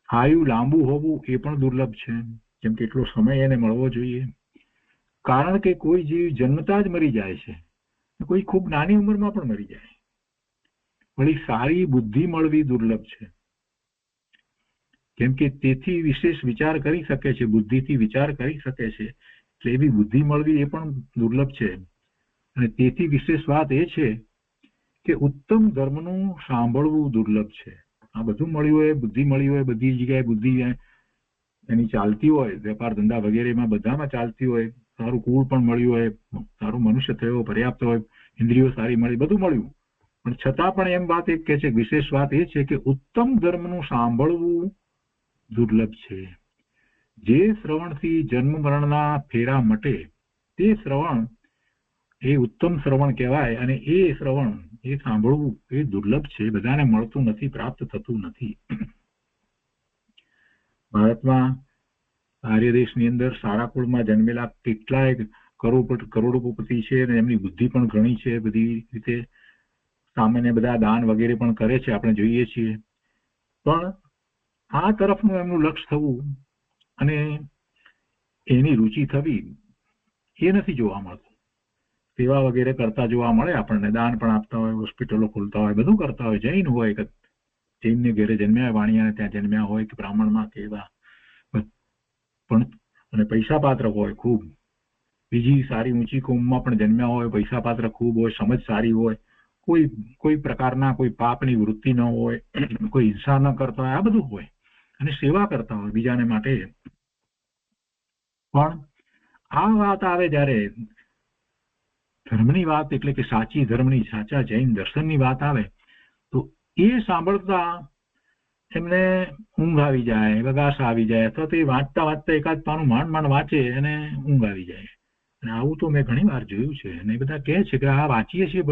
આયુ લાંબુ હોવું એ પણ દુર્લભ છે. જેમ કે એટલો સમય એને મળવો જોઈએ. કારણ કે કોઈ જીવ જન્મતા જ મરી જાય છે, કોઈ ખૂબ નાની ઉંમરમાં પણ મરી જાય. વળી સારી બુદ્ધિ મળવી દુર્લભ છે. કેમ કે તેથી વિશેષ વિચાર કરી શકે છે, બુદ્ધિથી વિચાર કરી શકે છે, એટલે એવી બુદ્ધિ મળવી એ પણ દુર્લભ છે. અને તેથી વિશેષ વાત એ છે કે ઉત્તમ ધર્મનું સાંભળવું દુર્લભ છે. આ બધું મળ્યું હોય, બુદ્ધિ મળી હોય, બધી જગ્યાએ બુદ્ધિ એની ચાલતી હોય, વેપાર ધંધા વગેરેમાં બધામાં ચાલતી હોય, સારું કુળ પણ મળ્યું હોય, સારું મનુષ્ય થયો, પર્યાપ્ત હોય, ઇન્દ્રિયો સારી મળી, બધું મળ્યું, પણ છતાં પણ એમ વાત એક કે છે, વિશેષ વાત એ છે કે ઉત્તમ ધર્મનું સાંભળવું દુર્લભ છે. જે શ્રવણથી જન્મ મરણના ફેરા મટે તે શ્રવણ એ ઉત્તમ શ્રવણ કહેવાય. અને એ શ્રવણ એ સાંભળવું એ દુર્લભ છે, બધાને મળતું નથી, પ્રાપ્ત થતું નથી. ભારતમાં આર્ય દેશની અંદર સારા કુળમાં જન્મેલા કેટલાય કરોડોપતિ છે અને એમની બુદ્ધિ પણ ઘણી છે. બધી રીતે સામાન્ય બધા દાન વગેરે પણ કરે છે, આપણે જોઈએ છીએ. પણ આ તરફનું એમનું લક્ષ્ય થવું અને એની રુચિ થવી એ નથી જોવા મળતું. સેવા વગેરે કરતા જોવા મળે આપણને, દાન પણ આપતા હોય, હોસ્પિટલો ખોલતા હોય, બધું કરતા હોય. જૈન હોય કે જૈનને ઘેરે જન્મ્યા, વાણિયાને ત્યાં જન્મ્યા હોય કે બ્રાહ્મણમાં કે એવા, પણ અને પૈસા પાત્ર હોય ખૂબ, બીજી સારી ઊંચી કોમમાં પણ જન્મ્યા હોય, પૈસા પાત્ર ખૂબ હોય, સમજ સારી હોય, કોઈ પ્રકારના કોઈ પાપની વૃત્તિ ન હોય, કોઈ હિંસા ન કરતા હોય, આ બધું હોય અને સેવા કરતા હોય બીજાને માટે. પણ આ વાત આવે જ્યારે ધર્મની વાત, એટલે કે સાચી ધર્મની, સાચા જૈન દર્શનની વાત આવે તો એ સાંભળતા એમને ઊંઘ આવી જાય, બગાસ આવી જાય, અથવા તો એ વાંચતા વાંચતા એકાદ પાનું માંડ વાંચે અને ઊંઘ આવી જાય. અને આવું તો મેં ઘણી વાર જોયું છે. અને એ બધા કહે છે કે આ વાંચીએ છીએ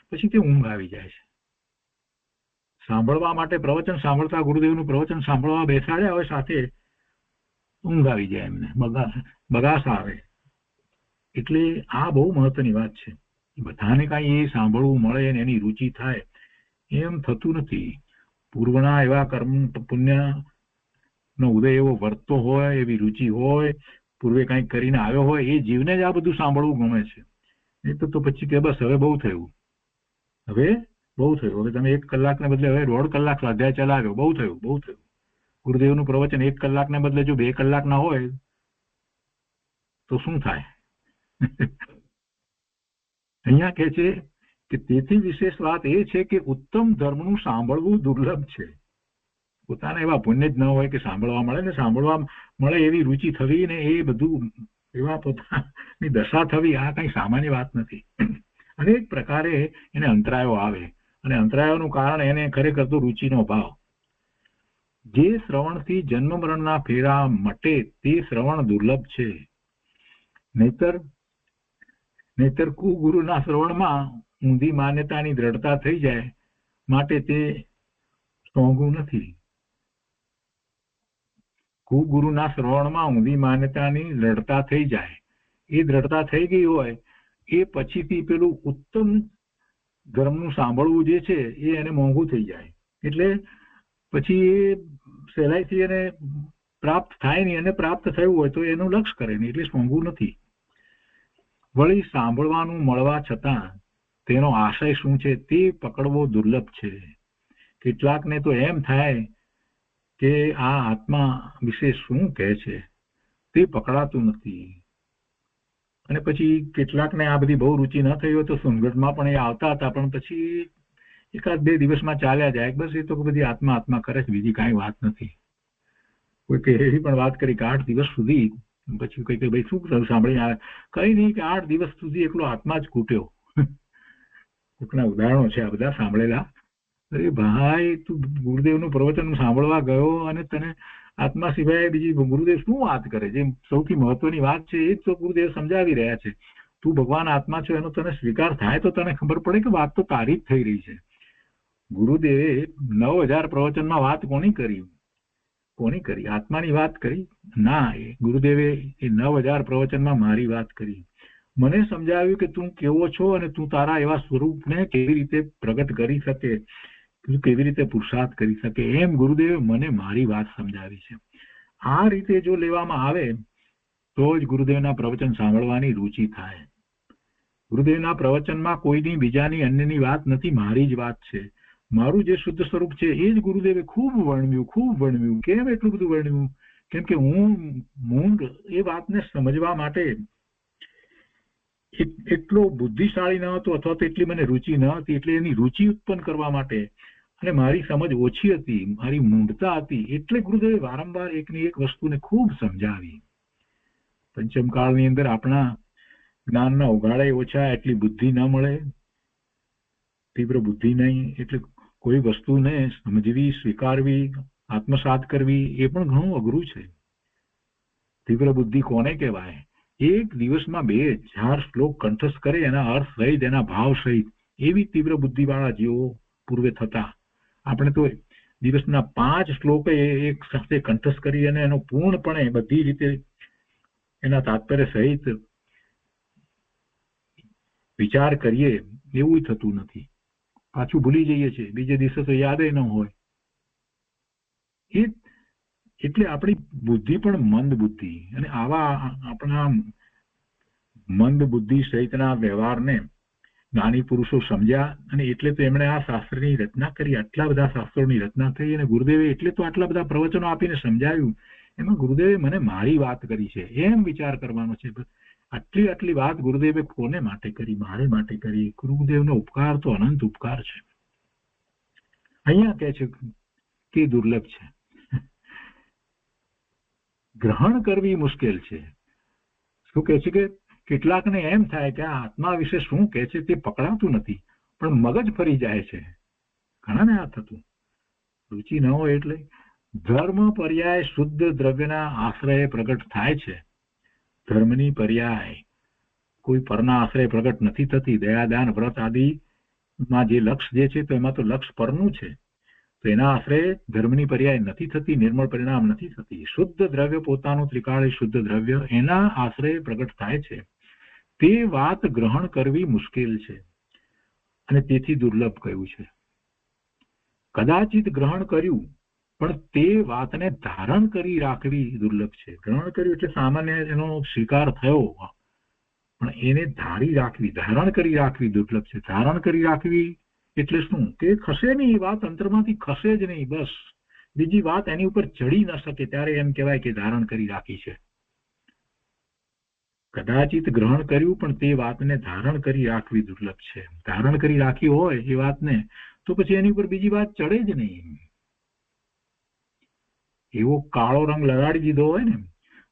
પછી તે ઊંઘ આવી જાય છે. સાંભળવા માટે પ્રવચન સાંભળતા, ગુરુદેવનું પ્રવચન સાંભળવા બેસાડ્યા હોય સાથે ઊંઘ આવી જાય એમને, બગાસ આવે. એટલે આ બહુ મહત્વની વાત છે. બધાને કાંઈ એ સાંભળવું મળે અને એની રુચિ થાય એમ થતું નથી. પૂર્વના એવા કર્મ પુણ્ય નો ઉદય એવો વર્તતો હોય, એવી રુચિ હોય, પૂર્વે કંઈક કરીને આવ્યો હોય, એ જીવને જ આ બધું સાંભળવું ગમે છે. એ તો પછી કે બસ હવે બહુ થયું, હવે તમે 1 કલાકને બદલે હવે 1.5 કલાક સ્વાધ્યાય ચલાવ્યો, બહુ થયું. ગુરુદેવનું પ્રવચન 1 કલાકને બદલે જો 2 કલાકના હોય તો શું થાય? અહીંયા કહે છે કે તેથી વિશેષ વાત એ છે કે ઉત્તમ ધર્મનું સાંભળવું દુર્લભ છે. પોતાના એવા પુણ્ય જ ન હોય કે સાંભળવા મળે, ને સાંભળવા મળે એવી રુચિ થવી ને એ બધું એવા પોતાની દશા થવી, આ કઈ સામાન્ય વાત નથી. અનેક પ્રકારે એને અંતરાયો આવે અને અંતરાયોનું કારણ એને ખરેખર તો રુચિનો ભાવ. જે શ્રવણથી જન્મ મરણના ફેરા મટે તે શ્રવણ દુર્લભ છે. નહીતર કુગુરુના શ્રવણમાં ઊંધી માન્યતાની દ્રઢતા થઈ જાય માટે તે સોંગું નથી. કુગુરુના શ્રવણમાં ઊંધી માન્યતાની દ્રઢતા થઈ જાય, એ દ્રઢતા થઈ ગઈ હોય એ પછીથી પેલું ઉત્તમ ધર્મનું સાંભળવું જે છે એ એને મોંઘું થઈ જાય, એટલે પછી એ સહેલાઈથી એને પ્રાપ્ત થાય નહીં, અને પ્રાપ્ત થયું હોય તો એનું લક્ષ કરે નહીં, એટલે મોંઘું નથી. વળી સાંભળવાનું મળવા છતાં તેનો આશય શું છે તે પકડવો દુર્લભ છે. કેટલાકને તો એમ થાય કે આ આત્મા વિશે શું કહે છે તે પકડાતું નથી, અને પછી કેટલાકને આ બધી બહુ રુચિ ન થઈ હોય તો સોનગઢમાં પણ એ આવતા હતા, પણ પછી એકાદ બે દિવસમાં ચાલ્યા જાય, બસ એ તો બધી આત્મા આત્મા કરે છે, બીજી કાંઈ વાત નથી. કોઈ એવી પણ વાત કરી કે 8 દિવસ સુધી, પછી કઈ ભાઈ શું સાંભળીને આવે, કઈ નહીં કે 8 દિવસ સુધી એકલો આત્મા જ કૂટ્યો. કોઈકના ઉદાહરણો છે આ બધા સાંભળેલા. અરે ભાઈ, તું ગુરુદેવનું પ્રવચન સાંભળવા ગયો અને તને આત્મા સિવાય બીજી ગુરુદેવ શું વાત કરે? જે સૌથી મહત્વની વાત છે એ જ તો ગુરુદેવ સમજાવી રહ્યા છે. તું ભગવાન આત્મા છો એનો તને સ્વીકાર થાય તો તને ખબર પડે કે વાત તો તારી જ થઈ રહી છે. ગુરુદેવે 9000 પ્રવચનમાં વાત કોની કરી? આત્માની વાત કરી ના. એ ગુરુદેવે એ 9000 પ્રવચનમાં મારી વાત કરી. મને સમજાવ્યું કે તું કેવો છો અને તું તારા એવા સ્વરૂપને કેવી રીતે પ્રગટ કરી શકે, કેવી રીતે પુરુષાર્થ કરી શકે, એમ ગુરુદેવે મને મારી વાત સમજાવી છે. આ રીતે જો લેવામાં આવે તો જ ગુરુદેવના પ્રવચન સાંભળવાની રુચિ થાય. ગુરુદેવના પ્રવચનમાં કોઈની બીજાની અન્યની વાત નથી, મારી જ વાત છે. મારું જે શુદ્ધ સ્વરૂપ છે એ જ ગુરુદેવે ખૂબ વર્ણવ્યું. કેમ એટલું બધું વર્ણવ્યું? કેમ કે હું એ વાતને સમજવા માટે એટલો બુદ્ધિશાળી ન હતો, અથવા તો એટલી મને રુચિ ન હતી, એટલે એની રુચિ ઉત્પન્ન કરવા માટે, અને મારી સમજ ઓછી હતી, મારી મૂંઢતા હતી, એટલે ગુરુદેવે વારંવાર એકની એક વસ્તુને ખૂબ સમજાવી. પંચમકાળની અંદર આપણા જ્ઞાનના ઉઘાડે ઓછા, એટલી બુદ્ધિ ન મળે, તીવ્ર બુદ્ધિ નહીં, એટલે કોઈ વસ્તુને સમજવી, સ્વીકારવી, આત્મસાત કરવી એ પણ ઘણું અઘરું છે. તીવ્ર બુદ્ધિ કોને કહેવાય? એક દિવસમાં 2000 શ્લોક કંઠસ્થ કરે, એના અર્થ સહિત, એના ભાવ સહિત, એવી તીવ્ર બુદ્ધિ વાળા જેવો પૂર્વે થતા. આપણે તો દિવસના 5 શ્લોક એક સાથે કંઠસ્થ કરી અને એનો પૂર્ણપણે બધી રીતે એના તાત્પર્ય સહિત વિચાર કરીએ એવું થતું નથી. પાછું ભૂલી જઈએ છીએ, બીજે દિવસે તો યાદ ન હોય. એટલે આપણી બુદ્ધિ પણ મંદ બુદ્ધિ, અને આવા આપણા મંદ બુદ્ધિ સહિતના વ્યવહારને જ્ઞાની પુરુષો સમજ્યા, અને એટલે તો એમણે આ શાસ્ત્રની રચના કરી. આટલા બધા શાસ્ત્રોની રચના થઈ, અને ગુરુદેવે એટલે તો આટલા બધા પ્રવચનો આપીને સમજાવ્યું. એમાં ગુરુદેવે મને મારી વાત કરી છે એમ વિચાર કરવાનો છે. આટલી વાત ગુરુદેવે કોને માટે કરી? મારે માટે કરી. ગુરુદેવનો ઉપકાર તો અનંત ઉપકાર છે. અહીંયા કહે છે કે દુર્લભ છે, ગ્રહણ કરવી મુશ્કેલ છે. શું કહે છે કે કેટલાકને એમ થાય કે આ આત્મા વિશે શું કહે છે તે પકડાતું નથી, પણ મગજ ફરી જાય છે. ઘણાને આ થતું, રુચિ ન હોય. એટલે ધર્મ પર્યાય શુદ્ધ દ્રવ્યના આશ્રય પ્રગટ થાય છે. ધર્મની પર્યાય કોઈ પરના આશ્રય પ્રગટ નથી થતી. દયાદાન વ્રત આદિમાં જે લક્ષ જે છે તો એમાં તો લક્ષ પરનું છે, તો એના આશ્રય ધર્મની પર્યાય નથી થતી, નિર્મળ પરિણામ નથી થતી. શુદ્ધ દ્રવ્ય પોતાનું ત્રિકાળી શુદ્ધ દ્રવ્ય, એના આશ્રય પ્રગટ થાય છે. તે વાત ગ્રહણ કરવી મુશ્કેલ છે, અને તેથી દુર્લભ કહ્યું છે. કદાચિત ગ્રહણ કર્યું, પણ તે વાતને ધારણ કરી રાખવી દુર્લભ છે. ગ્રહણ કર્યું એટલે સામાન્ય એનો સ્વીકાર થયો, પણ એને ધારણ કરી રાખવી દુર્લભ છે. ધારણ કરી રાખવી એટલે શું? કે ખસે નહીં, એ વાત અંતરમાંથી ખસે જ નહીં, બસ બીજી વાત એની ઉપર ચડી ન શકે, ત્યારે એમ કહેવાય કે ધારણ કરી રાખી છે. કદાચિત ગ્રહણ કર્યું, પણ તે વાતને ધારણ કરી રાખવી દુર્લભ છે. ધારણ કરી રાખી હોય એ વાતને, તો પછી એની ઉપર બીજી વાત ચડે જ નહીં. એવો કાળો રંગ લગાડી દીધો હોય ને,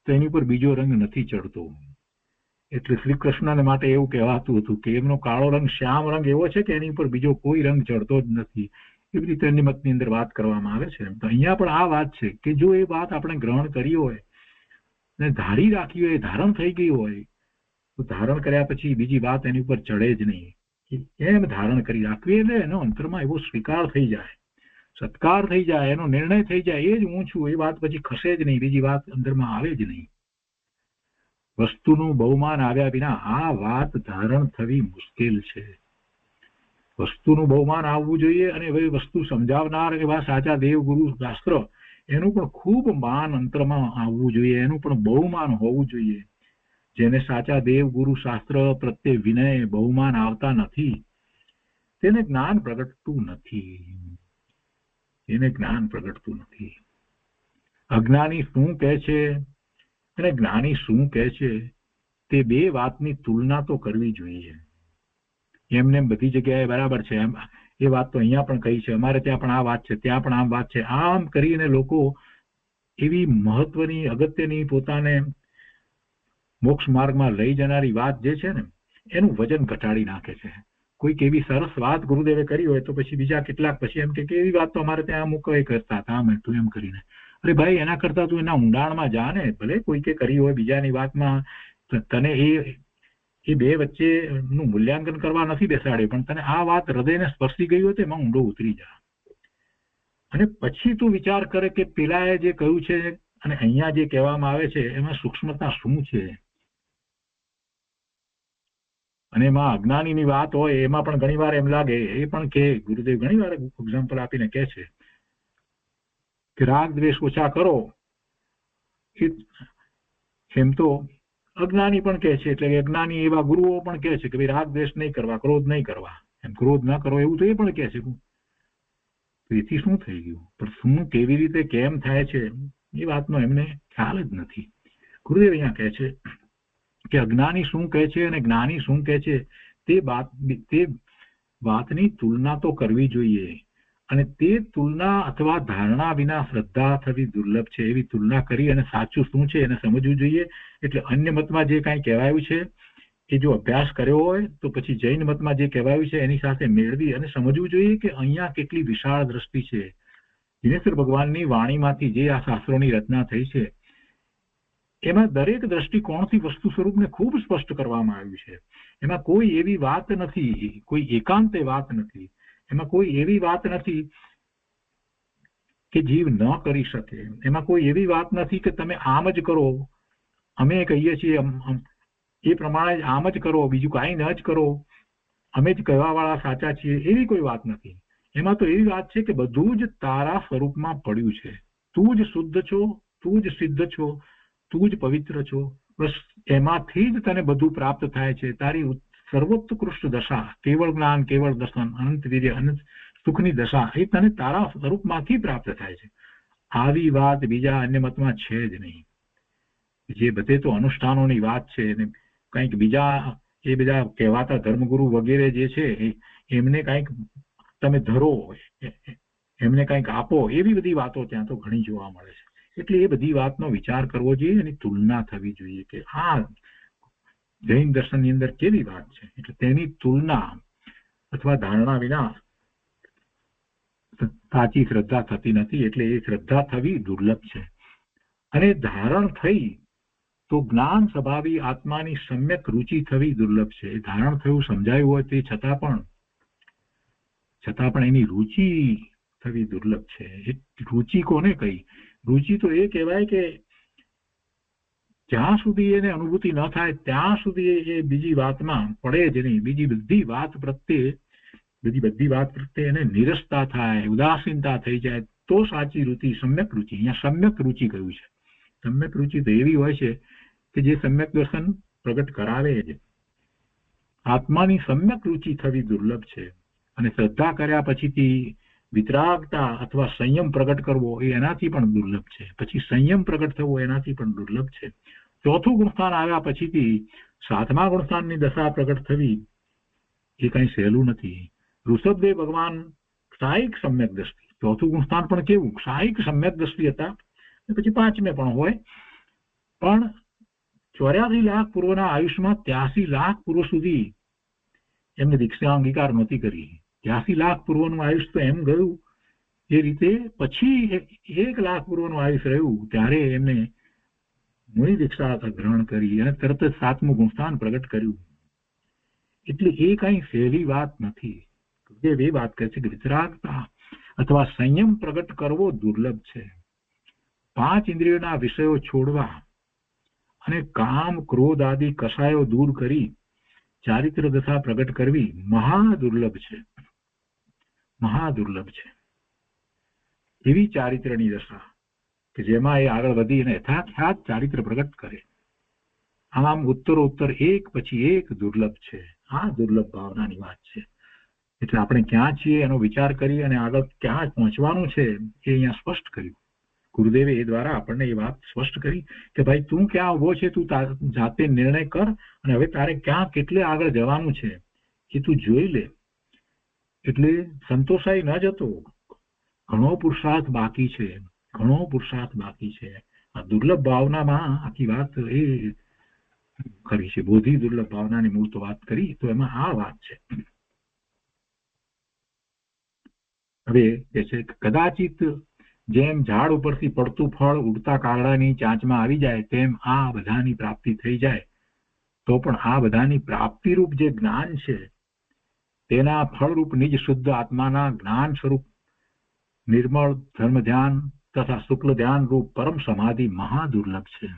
તો એની ઉપર બીજો રંગ નથી ચડતો. એટલે શ્રી કૃષ્ણને માટે એવું કહેવાતું હતું કે એમનો કાળો રંગ શ્યામ રંગ એવો છે કે એની ઉપર બીજો કોઈ રંગ ચડતો જ નથી. એવી રીતે અન્ય મતની અંદર વાત કરવામાં આવે છે. તો અહીંયા પણ આ વાત છે કે જો એ વાત આપણે ગ્રહણ કરી હોય ને ધારી રાખી હોય, ધારણ થઈ ગઈ હોય, તો ધારણ કર્યા પછી બીજી વાત એની ઉપર ચડે જ નહીં. એમ ધારણ કરી રાખવી એટલે એનો અંતરમાં એવો સ્વીકાર થઈ જાય, સત્કાર થઈ જાય, એનો નિર્ણય થઈ જાય, એ જ હું છું, એ વાત પછી ખસે જ નહીં, બીજી વાત અંદરમાં આવે જ નહીં. વસ્તુનું બહુમાન આવ્યા વિના આ વાત ધારણ થવી મુશ્કેલ છે. વસ્તુનું બહુમાન આવવું જોઈએ અને એ વસ્તુ સમજાવનાર એવા સાચા દેવ ગુરુ શાસ્ત્ર એનું પણ ખૂબ માન અંતરમાં આવવું જોઈએ, એનું પણ બહુમાન હોવું જોઈએ. જેને સાચા દેવ ગુરુ શાસ્ત્ર પ્રત્યે વિનય બહુમાન આવતા નથી તેને જ્ઞાન પ્રગટતું નથી. એને જ્ઞાન પ્રગટતું નથી. અજ્ઞાની શું કહે છે અને જ્ઞાની શું કહે છે તે બે વાતની તુલના તો કરવી જોઈએ. એમને બધી જગ્યાએ બરાબર છે એમ એ વાત તો અહીંયા પણ કહી છે, અમારે ત્યાં પણ આ વાત છે, ત્યાં પણ આ વાત છે. આમ કરીને લોકો એવી મહત્વની અગત્યની પોતાને મોક્ષ માર્ગમાં લઈ જનારી વાત જે છે ને એનું વજન ઘટાડી નાખે છે. કોઈક એવી સરસ વાત ગુરુદેવે કરી હોય તો પછી બીજા કેટલાક પછી એમ કે એવી વાત તો અમારે ત્યાં અમુક કરતા હતા આમ એટલું એમ કરીને. અરે ભાઈ, એના કરતા તું એના ઊંડાણમાં જા ને. ભલે કોઈકે કરી હોય બીજાની વાતમાં, તને એ બે વચ્ચે નું મૂલ્યાંકન કરવા નથી બેસાડે, પણ તને આ વાત હૃદયને સ્પર્શી ગઈ હોય તો એમાં ઊંડો ઉતરી જા અને પછી તું વિચાર કરે કે પેલાએ જે કહ્યું છે અને અહીંયા જે કહેવામાં આવે છે એમાં સૂક્ષ્મતા શું છે. અને એમાં અજ્ઞાનીની વાત હોય એમાં પણ ઘણી વાર એમ લાગે, એ પણ કે ગુરુદેવ ઘણી વાર એક્ઝામ્પલ આપીને કહે છે કે રાગ દ્વેષ ઓછા કરો. એમ તો અજ્ઞાની પણ કહે છે, એટલે અજ્ઞાની એવા ગુરુઓ પણ કહે છે કે ભાઈ રાગ દ્વેષ નહીં કરવા, ક્રોધ નહીં કરવા, એમ ક્રોધ ના કરો એવું તો એ પણ કહે છે. એથી શું થઈ ગયું? પણ શું કેવી રીતે કેમ થાય છે એ વાતનો એમને ખ્યાલ જ નથી. ગુરુદેવ અહીંયા કહે છે કે અજ્ઞાની શું કહે છે અને જ્ઞાની શું કહે છે તે વાતની તુલના તો કરવી જોઈએ. અને તે તુલના અથવા ધારણા વિના શ્રદ્ધા થવી દુર્લભ છે. એવી તુલના કરી અને સાચું શું છે એને સમજવું જોઈએ. એટલે અન્ય મતમાં જે કાંઈ કહેવાયું છે એ જો અભ્યાસ કર્યો હોય તો પછી જૈન મતમાં જે કહેવાયું છે એની સાથે મેળવી અને સમજવું જોઈએ કે અહીંયા કેટલી વિશાળ દ્રષ્ટિ છે. દિનેશ્વર ભગવાનની વાણીમાંથી જે આ શાસ્ત્રોની રચના થઈ છે એમાં દરેક દ્રષ્ટિકોણથી વસ્તુ સ્વરૂપને ખૂબ સ્પષ્ટ કરવામાં આવ્યું છે. એમાં કોઈ એવી વાત નથી, કોઈ એકાંતે વાત નથી, એમાં કોઈ એવી વાત નથી કે જીવ ન કરી શકે, એમાં કોઈ એવી વાત નથી કે તમે આમ જ કરો, અમે કહીએ છીએ એ પ્રમાણે આમ જ કરો, બીજું કાંઈ ન જ કરો, અમે જ કહેવા વાળા સાચા છીએ, એવી કોઈ વાત નથી. એમાં તો એવી વાત છે કે બધું જ તારા સ્વરૂપમાં પડ્યું છે. તું જ શુદ્ધ છો, તું જ સિદ્ધ છો, તું જ પવિત્ર છો. બસ એમાંથી જ તને બધું પ્રાપ્ત થાય છે. તારી સર્વોત્કૃષ્ટ દશા, કેવળ જ્ઞાન, કેવળ દર્શન, અનંત વીર્ય, અનંત સુખની દશા એ તને તારા સ્વરૂપમાંથી પ્રાપ્ત થાય છે. આવી વાત બીજા અન્ય મતમાં છે જ નહીં. જે બધે તો અનુષ્ઠાનોની વાત છે, કંઈક બીજા એ બધા કહેવાતા ધર્મગુરુ વગેરે જે છે એમને કંઈક તમે ધરો, એમને કંઈક આપો, એવી બધી વાતો ત્યાં તો ઘણી જોવા મળે છે. એટલે એ બધી વાતનો વિચાર કરવો જોઈએ, એની તુલના થવી જોઈએ કે આ જૈન દર્શનની અંદર કેવી વાત છે. એટલે તેની તુલના અથવા ધારણા વિના સાચી શ્રદ્ધા થતી નથી. એટલે એ શ્રદ્ધા થવી દુર્લભ છે. અને ધારણ થઈ તો જ્ઞાન સ્વભાવી આત્માની સમ્યક રુચિ થવી દુર્લભ છે. એ ધારણ થયું સમજાયું હોય તે છતાં પણ એની રુચિ થવી દુર્લભ છે. રુચિ કોને કહી? રુચિ તો એ કહેવાય કે જ્યાં સુધી એને અનુભૂતિ ન થાય ત્યાં સુધી એ બીજી વાતમાં પડે જ નહીં. બીજી બધી વાત પ્રત્યે એને નિરસતા થાય, ઉદાસીનતા થઈ જાય તો સાચી રુચિ, સમ્યક રુચિ. અહીંયા સમ્યક રુચિ કહ્યું છે. સમ્યક રુચિ તો એવી હોય છે કે જે સમ્યક દર્શન પ્રગટ કરાવે જ. આત્માની સમ્યક રુચિ થવી દુર્લભ છે. અને શ્રદ્ધા કર્યા પછીથી વિતરાગતા અથવા સંયમ પ્રગટ કરવો એ એનાથી પણ દુર્લભ છે. પછી સંયમ પ્રગટ થવો એનાથી પણ દુર્લભ છે. ચોથું ગુણસ્થાન આવ્યા પછીથી સાતમા ગુણસ્થાનની દશા પ્રગટ થવી એ કઈ સહેલું નથી. ઋષભદેવ ભગવાન સાયિક સમ્યક દ્રષ્ટિ, ચોથું ગુણસ્થાન પણ કેવું સાયિક સમ્યક દ્રષ્ટિ હતા. પછી પાંચમે પણ હોય, પણ 84 લાખ પૂર્વના આયુષ્યમાં 83 લાખ પૂર્વ સુધી એમને દીક્ષા અંગીકાર નહોતી કરી. 83 લાખ પૂર્વનું આયુષ તો એમ ગયું. એ રીતે પછી 1 લાખ પૂર્વનું આયુષ રહ્યું ત્યારે એમને મુનિ દીક્ષા ગ્રહણ કરી અને તરત જ 7મું ગુણસ્થાન પ્રગટ કર્યું. એટલે એ કઈ સહેલી વાત નથી. ગુરુદેવ એ વાત કહે છે કે વિતરાગતા અથવા સંયમ પ્રગટ કરવો દુર્લભ છે. 5 ઇન્દ્રિયોના વિષયો છોડવા અને કામ ક્રોધ આદિ કષાયો દૂર કરી ચારિત્ર દશા પ્રગટ કરવી મહાદુર્લભ છે. મહાદુર્લભ છે. એવી ચારિત્રની દશા કે જેમાં એ આગળ વધી અને યથાર્થ ચારિત્ર પ્રગટ કરે. આમ ઉત્તરોત્તર એક પછી એક દુર્લભ છે. આ દુર્લભ ભાવનાની વાત છે. એટલે આપણે ક્યાં છીએ એનો વિચાર કરી અને આગળ ક્યાં પહોંચવાનું છે એ અહીંયા સ્પષ્ટ કર્યું. ગુરુદેવે એ દ્વારા આપણને એ વાત સ્પષ્ટ કરી કે ભાઈ તું ક્યાં ઉભો છે, તું જાતે નિર્ણય કર અને હવે તારે ક્યાં કેટલે આગળ જવાનું છે એ તું જોઈ લે. એટલે સંતોષાઈ ન જતો. ઘણો પુરુષાર્થ બાકી છે, ઘણો પુરુષાર્થ બાકી છે. આ દુર્લભ ભાવનામાં આખી વાત એ કરી છે. બોધિ દુર્લભ ભાવનાની મૂળ તો વાત કરી તો એમાં આ વાત છે. હવે કે છે કદાચિત જેમ ઝાડ ઉપરથી પડતું ફળ ઉડતા કાગડાની ચાંચમાં આવી જાય તેમ આ બધાની પ્રાપ્તિ થઈ જાય તો પણ આ બધાની પ્રાપ્તિરૂપ જે જ્ઞાન છે તેના ફળરૂપ નિજ શુદ્ધ આત્માના જ્ઞાન સ્વરૂપ નિર્મળ ધર્મ ધ્યાન તથા શુક્લ ધ્યાન રૂપ પરમ સમાધિ મહાદુર્લભ છે.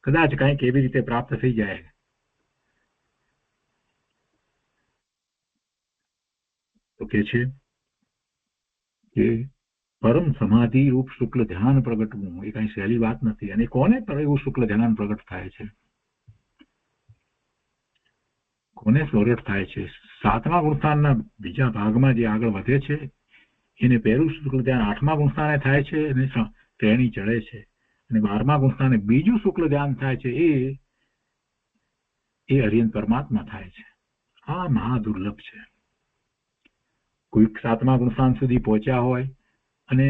કદાચ કંઈક એવી રીતે પ્રાપ્ત થઈ જાય તો કે છે કે પરમ સમાધિ રૂપ શુક્લ ધ્યાન પ્રગટવું એ કઈ સહેલી વાત નથી. અને કોને એવું શુક્લ ધ્યાન પ્રગટ થાય છે? કોને પ્રગટ થાય છે? 7મા ગુણસ્થાનના બીજા ભાગમાં જે આગળ વધે છે એને પહેલું શુક્લ ધ્યાન 8મા ગુણસ્થાને થાય છે અને શ્રેણી ચડે છે. અને 12મા ગુણસ્થાને બીજું શુક્લ ધ્યાન થાય છે એ હરિયન પરમાત્મા થાય છે. આ મહાદુર્લભ છે. કોઈક 7મા ગુણસ્થાન સુધી પહોંચ્યા હોય અને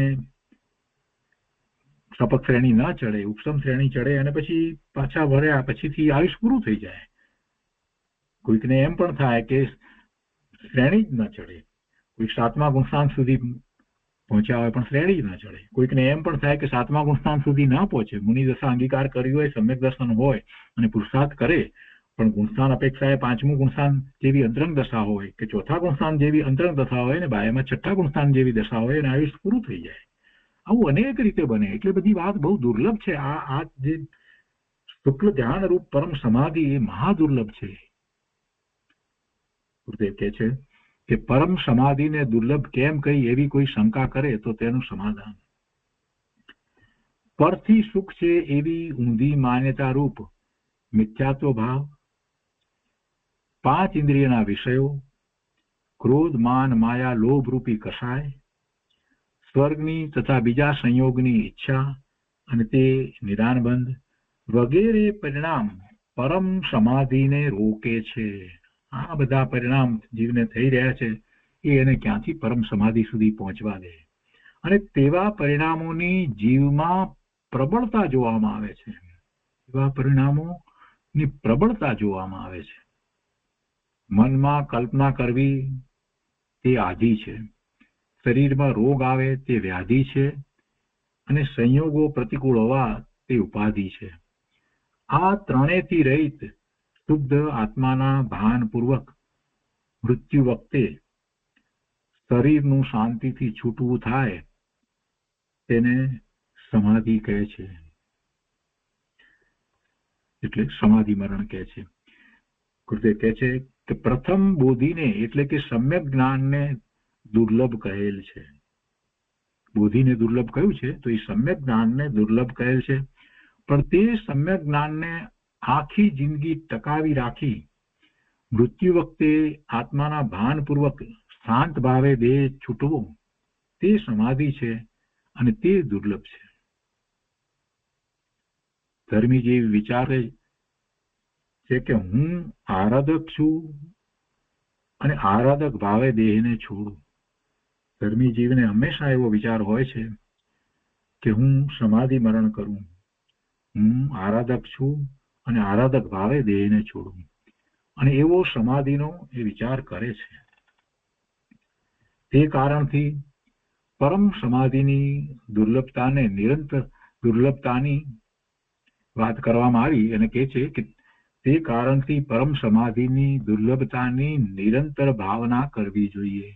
સપક શ્રેણી ન ચડે, ઉપસમ શ્રેણી ચડે અને પછી પાછા વળ્યા પછીથી આયુષ પૂરું થઈ જાય. કોઈકને એમ પણ થાય કે શ્રેણી જ ન ચડે. કોઈક 7મા ગુણસ્થાન સુધી પહોંચ્યા હોય પણ શ્રેણી જ ન ચડે. કોઈકને એમ પણ થાય કે 7મા ગુણસ્થાન સુધી ન પહોંચે, મુનિ દશા અંગીકાર કર્યું હોય, સમ્યક દર્શન હોય અને પુરુષાર્થ કરે પણ ગુણસ્થાન અપેક્ષાએ 5મું ગુણસ્થાન જેવી અંતરંગ દશા હોય કે 4થા ગુણસ્થાન જેવી અંતરંગ દશા હોય ને બાહ્યમાં 6થા ગુણસ્થાન જેવી દશા હોય અને આયુષ પૂરું થઈ જાય. આવું અનેક રીતે બને. એટલે બધી વાત બહુ દુર્લભ છે. આ જે શુક્લ ધ્યાન રૂપ પરમ સમાધિ એ મહાદુર્લભ છે. ગુરુદેવ કહે છે કે પરમ સમાધિને દુર્લભ કેમ કહી એવી કોઈ શંકા કરે તો તેનું સમાધાન પરથી સુખ છે એવી ઊંધી માન્યતા રૂપ મિથ્યાત્વ ભાવ, 5 ઇન્દ્રિયના વિષયો, ક્રોધ માન માયા લોભ રૂપી કષાય, સ્વર્ગની તથા બીજા સંયોગની ઈચ્છા અને તે નિદાનબંધ વગેરે પરિણામ પરમ સમાધિને રોકે છે. આ બધા પરિણામ જીવને થઈ રહ્યા છે એ એને ક્યાંથી પરમ સમાધિ સુધી પહોંચવા દે. અને તેવા પરિણામોની જીવમાં પ્રબળતા જોવામાં આવે છે. એવા પરિણામોની પ્રબળતા જોવામાં આવે છે. મનમાં કલ્પના કરવી તે આધિ છે, શરીરમાં રોગ આવે તે વ્યાધિ છે અને સંયોગો પ્રતિકૂળ હોવા તે ઉપાધિ છે. આ ત્રણેયથી રહિત શુદ્ધ આત્માના ભાનપૂર્વક મૃત્યુ વખતે શરીરનું શાંતિથી છૂટવું થાય તેને સમાધિ કહે છે. એટલે સમાધિ મરણ કહે છે. ગુરુદેવ કહે છે કે પ્રથમ બોધિને એટલે કે સમ્યક જ્ઞાનને દુર્લભ કહેલ છે. બોધિને દુર્લભ કહ્યું છે તો એ સમ્યક જ્ઞાનને દુર્લભ કહેલ છે. પણ તે સમ્યક જ્ઞાનને આખી જિંદગી ટકાવી રાખી મૃત્યુ વખતે આત્માના ભાનપૂર્વક શાંત ભાવે દેહ છૂટવો તે સમાધિ છે અને તે દુર્લભ છે. ધર્મી જેવી વિચારે છે કે હું આરાધક છું અને આરાધક ભાવે દેહને છોડું. ધર્મી જીવને હંમેશા એવો વિચાર હોય છે કે હું સમાધિ મરણ કરું, હું આરાધક છું અને આરાધક ભાવે દેહને છોડું. અને એવો સમાધિનો એ વિચાર કરે છે. તે કારણથી પરમ સમાધિની દુર્લભતાની વાત કરવામાં આવી અને કહે છે કે તે કારણથી પરમ સમાધિની દુર્લભતાની નિરંતર ભાવના કરવી જોઈએ.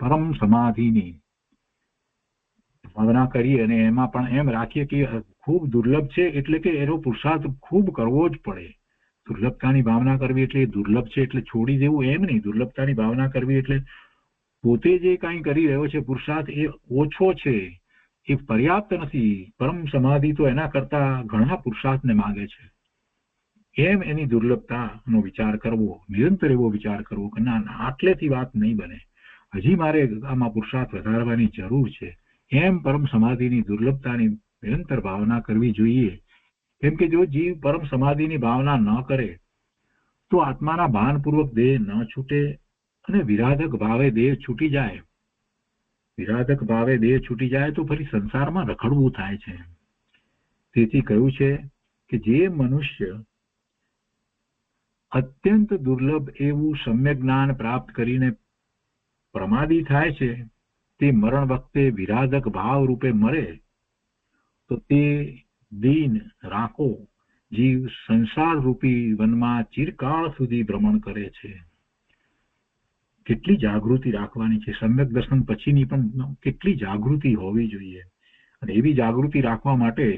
પરમ સમાધિની ભાવના કરીએ અને એમાં પણ એમ રાખીએ કે ખૂબ દુર્લભ છે એટલે કે એનો પુરુષાર્થ ખૂબ કરવો જ પડે. દુર્લભતાની ભાવના કરવી એટલે દુર્લભ છે એટલે છોડી દેવું એમ નહીં. દુર્લભતાની ભાવના કરવી એટલે પોતે જે કાંઈ કરી રહ્યો છે પુરુષાર્થ એ ઓછો છે, એ પર્યાપ્ત નથી. પરમ સમાધિ તો એના કરતા ઘણા પુરુષાર્થને માંગે છે. એમ એની દુર્લભતાનો વિચાર કરવો, નિરંતર એવો વિચાર કરવો કે ના આટલેથી વાત નહીં બને, હજી મારે આમાં પુરુષાર્થ વધારવાની જરૂર છે. એમ પરમ સમાધિની દુર્લભતાની નિરંતર ભાવના કરવી જોઈએ. કેમ કે જો જીવ પરમ સમાધિની ભાવના ન કરે તો આત્માના ભાનપૂર્વક દેહ ન છૂટે અને વિરાધક ભાવે દેહ છૂટી જાય. વિરાધક ભાવે દેહ છૂટી જાય તો ફરી સંસારમાં રખડવું થાય છે. તેથી કહ્યું છે કે જે મનુષ્ય અત્યંત દુર્લભ એવું સમ્યક જ્ઞાન પ્રાપ્ત કરીને પ્રમાદી થાય છે, તે મરણ વખતે વિરાધક ભાવ રૂપે મરે તો તે દીન રાખો જીવ સંસાર રૂપી વનમાં ચિરકાળ સુધી ભ્રમણ કરે છે. કેટલી જાગૃતિ રાખવાની છે. સમ્યક દર્શન પછીની પણ કેટલી જાગૃતિ હોવી જોઈએ. અને એવી જાગૃતિ રાખવા માટે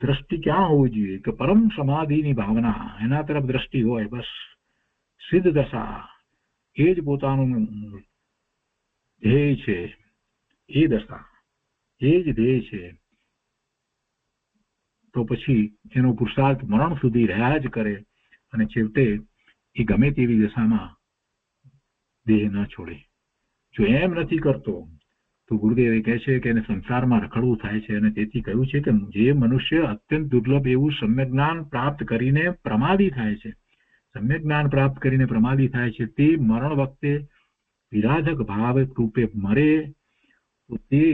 દ્રષ્ટિ ક્યાં હોવી જોઈએ કે પરમ સમાધિની ભાવના, એના તરફ દ્રષ્ટિ હોય. બસ સિદ્ધ દશા એ જ પોતાનું ધ્યેય છે. એ દશા એ જ ધ્યેય છે. તો પછી એનો પુરુષાર્થ મરણ સુધી રહ્યા જ કરે અને છેવટે એ ગમે તેવી દશામાં દેહ ન છોડે. જો એમ નથી કરતો તો ગુરુદેવ કહે છે કે એને સંસારમાં રખડવું થાય છે. અને તેથી કહ્યું છે કે જે મનુષ્ય અત્યંત દુર્લભ એવું સમ્યક જ્ઞાન પ્રાપ્ત કરીને પ્રમાદી થાય છે, સમ્યક જ્ઞાન પ્રાપ્ત કરીને પ્રમાદી થાય છે, તે મરણ વખતે વિરાધક ભાવ રૂપે મરે તો તે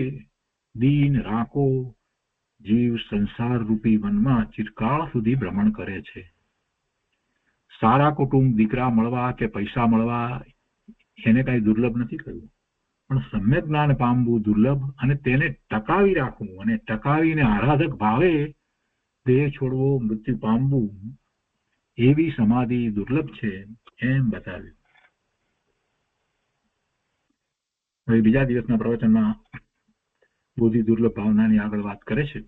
દીન રાખો જીવ સંસાર રૂપી વનમાં ચિરકાળ સુધી ભ્રમણ કરે છે. સારા કુટુંબ, દીકરા મળવા કે પૈસા મળવા એને કઈ દુર્લભ નથી કહ્યું, પણ સમ્યક જ્ઞાન પામવું દુર્લભ અને તેને ટકાવી રાખવું અને ટકાવીને આરાધક ભાવે દેહ છોડવો, મૃત્યુ પામવું એવી સમાધિ દુર્લભ છે એમ બતાવ્યું. હવે બીજા દિવસના પ્રવચનમાં બોધિ દુર્લભ ભાવનાની આગળ વાત કરે છે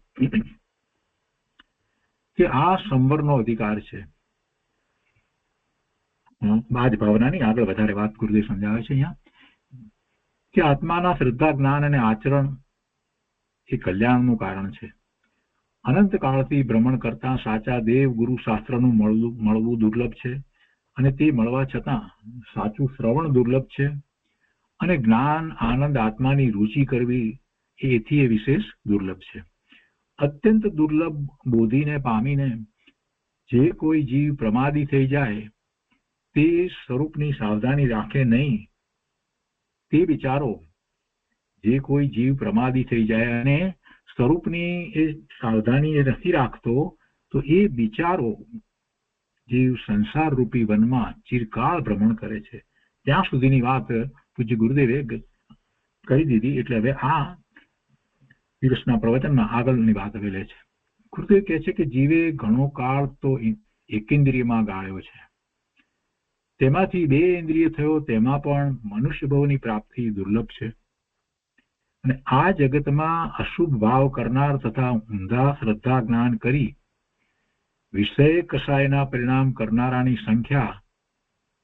કે આ સંવરનો અધિકાર છે. બાજ ભાવનાની આગળ વધારે વાત ગુરુદેવ સમજાવે છે અહીંયા કે આત્માના શ્રદ્ધા, જ્ઞાન અને આચરણ એ કલ્યાણનું કારણ છે. અનંત કાળથી ભ્રમણ કરતા સાચા દેવ ગુરુ શાસ્ત્રનું મળવું દુર્લભ છે અને તે મળવા છતાં સાચું શ્રવણ દુર્લભ છે અને જ્ઞાન, આનંદ, આત્માની રુચિ કરવી એથી એ વિશેષ દુર્લભ છે. અત્યંત દુર્લભ બોધિને પામીને જે કોઈ જીવ પ્રમાદી થઈ જાય તે સ્વરૂપની સાવધાની રાખે નહીં, તે બિચારો જે કોઈ જીવ પ્રમાદી થઈ જાય અને સ્વરૂપની એ સાવધાની એ નથી રાખતો તો એ બિચારો જીવ સંસાર રૂપી વનમાં ચિરકાળ ભ્રમણ કરે છે. ત્યાં સુધીની વાત પૂજ્ય ગુરુદેવે કહી દીધી. એટલે હવે આ દિવસના પ્રવચનમાં આગળની વાત હવે લે છે. ગુરુદેવ કહે છે કે જીવે ઘણો કાળ તો એકેન્દ્રિયમાં ગાળ્યો છે, તેમાંથી 2 ઇન્દ્રિય થયો, તેમાં પણ મનુષ્ય ભવની પ્રાપ્તિ દુર્લભ છે. અને આ જગતમાં અશુભ ભાવ કરનાર તથા ઊંધા શ્રદ્ધા જ્ઞાન કરી વિષય કસાયના પરિણામ કરનારાની સંખ્યા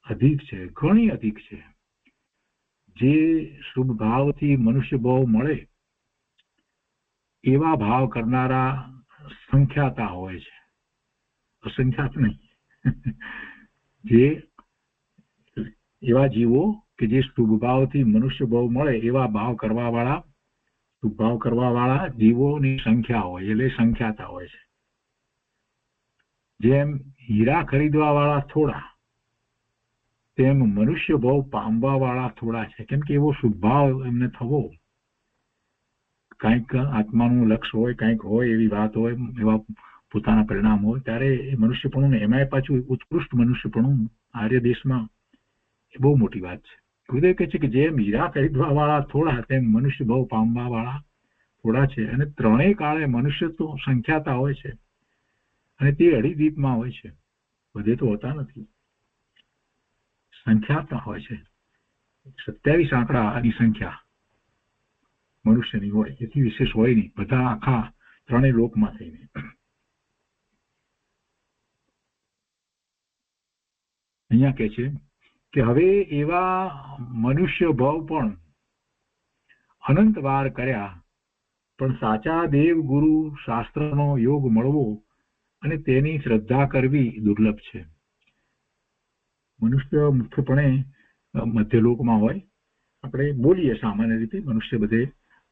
અધિક છે, ઘણી અધિક છે. જે શુભ ભાવથી મનુષ્ય ભાવ મળે એવા ભાવ કરનારા સંખ્યાતા હોય છે, અસંખ્યાત નહીં. જે એવા જીવો કે જે શુભ ભાવથી મનુષ્ય ભાવ મળે એવા ભાવ કરવા વાળા, શુભ ભાવ કરવા વાળા જીવોની સંખ્યા હોય એટલે સંખ્યાતા હોય છે. જેમ હીરા ખરીદવા વાળા થોડા તેમ મનુષ્ય ભાવ પામવા વાળા થોડા છે. કેમ કે એવો શુભ ભાવ એમને થવો, કંઈક આત્માનું લક્ષ્ય હોય, કંઈક હોય એવી વાત હોય, એવા પોતાના પરિણામ હોય ત્યારે એ મનુષ્યપણું, એમાંય પાછું ઉત્કૃષ્ટ મનુષ્યપણું આર્ય દેશમાં એ બહુ મોટી વાત છે. ગુરુદેવ કહે છે કે જેમ હીરા ખરીદવા વાળા થોડા તેમ મનુષ્ય ભાવ પામવા વાળા થોડા છે. અને ત્રણેય કાળે મનુષ્ય તો સંખ્યાતા હોય છે અને તે અઢી હોય છે, બધે તો હોતા નથી, સંખ્યાતા હોય છે. 27 આંકડાની સંખ્યા મનુષ્યની હોય, એથી વિશેષ હોય નહીં, બધા આખા ત્રણેય લોકમાં થઈને. અહીંયા કે છે કે હવે એવા મનુષ્ય ભાવ પણ અનંત વાર કર્યા, પણ સાચા દેવ ગુરુ શાસ્ત્રનો યોગ મળવો અને તેની શ્રદ્ધા કરવી દુર્લભ છે. મનુષ્ય મુખ્યપણે મધ્યલોકમાં હોય, આપણે બોલીએ સામાન્ય રીતે મનુષ્ય બધે,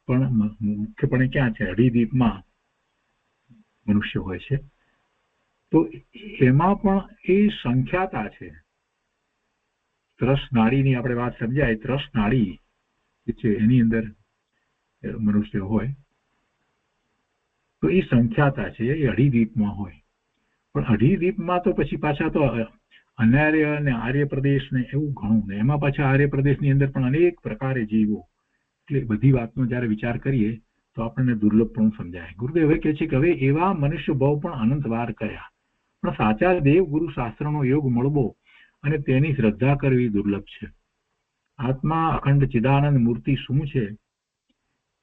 પણ મુખ્યપણે ક્યાં છે? અઢીદ્વીપમાં મનુષ્ય હોય છે. તો એમાં પણ એ સંખ્યાતા છે. ત્રસ નાડીની આપણે વાત સમજાય, ત્રસ નાડી જે છે એની અંદર મનુષ્ય હોય તો એ સંખ્યાતા છે, એ અઢીદ્વીપમાં હોય. પણ અઢીદ્વીપમાં તો પછી પાછા તો અનાર્ય અને આર્ય પ્રદેશ ને એવું ઘણું ને, એમાં પાછા આર્ય પ્રદેશની અંદર પણ અનેક પ્રકારે જીવો. એટલે બધી વાતનો જયારે વિચાર કરીએ તો આપણને દુર્લભ પણ સમજાય. ગુરુદેવ કહે છે કે હવે એવા મનુષ્ય ભાવ પણ અનંત વાર કર્યા, પણ સાચા દેવ ગુરુ શાસ્ત્રનો યોગ મળવો અને તેની શ્રદ્ધા કરવી દુર્લભ છે. આત્મા અખંડ ચિદાનંદ મૂર્તિ શું છે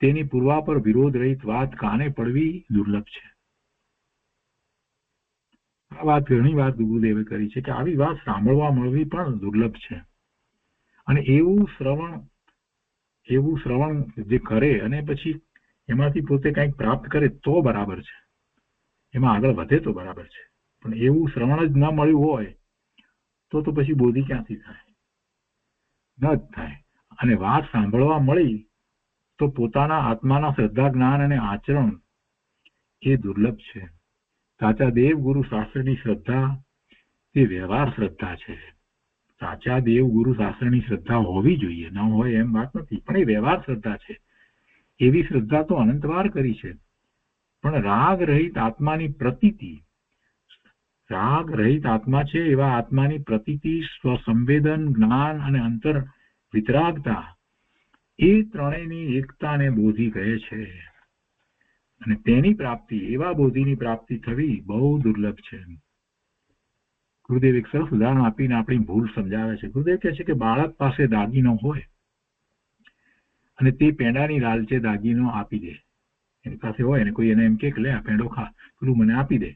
તેની પૂર્વાપર વિરોધ રહિત વાત કાને પડવી દુર્લભ છે. આ વાત ઘણી વાર ગુરુદેવે કરી છે કે આવી વાત સાંભળવા મળવી પણ દુર્લભ છે. અને એવું શ્રવણ જે કરે અને પછી એમાંથી પોતે કંઈક પ્રાપ્ત કરે તો બરાબર છે, એમાં આગળ વધે તો બરાબર છે. પણ એવું શ્રવણ જ ન મળ્યું હોય તો પછી બોધિ ક્યાંથી થાય? ન જ થાય. અને વાત સાંભળવા મળી તો પોતાના આત્માના શ્રદ્ધા, જ્ઞાન અને આચરણ એ દુર્લભ છે. સાચા દેવ ગુરુ શાસ્ત્રની શ્રદ્ધા એ વ્યવહાર શ્રદ્ધા છે. સાચા દેવ ગુરુ શાસ્ત્રની શ્રદ્ધા હોવી જોઈએ, ન હોય એમ વાત નથી, પણ એ વ્યવહાર શ્રદ્ધા છે. એવી શ્રદ્ધા તો અનંતવાર કરી છે. પણ રાગ રહિત આત્માની પ્રતીતિ, રાગ રહિત આત્મા છે એવા આત્માની પ્રતીતિ, સ્વસંવેદન, જ્ઞાન અને અંતર વિતરાગતા, એ ત્રણેયની એકતાને બોધિ કહે છે. અને તેની પ્રાપ્તિ, એવા બોધિની પ્રાપ્તિ થવી બહુ દુર્લભ છે. ગુરુદેવ એક સરસ ઉદાહરણ આપીને આપણી ભૂલ સમજાવે છે. ગુરુદેવ કહે છે કે બાળક પાસે દાગીનો હોય અને તે પેંડાની લાલચે દાગીનો આપી દે. એની પાસે હોય ને કોઈ એને એમ કે લે આ પેંડો ખા, પેલું મને આપી દે,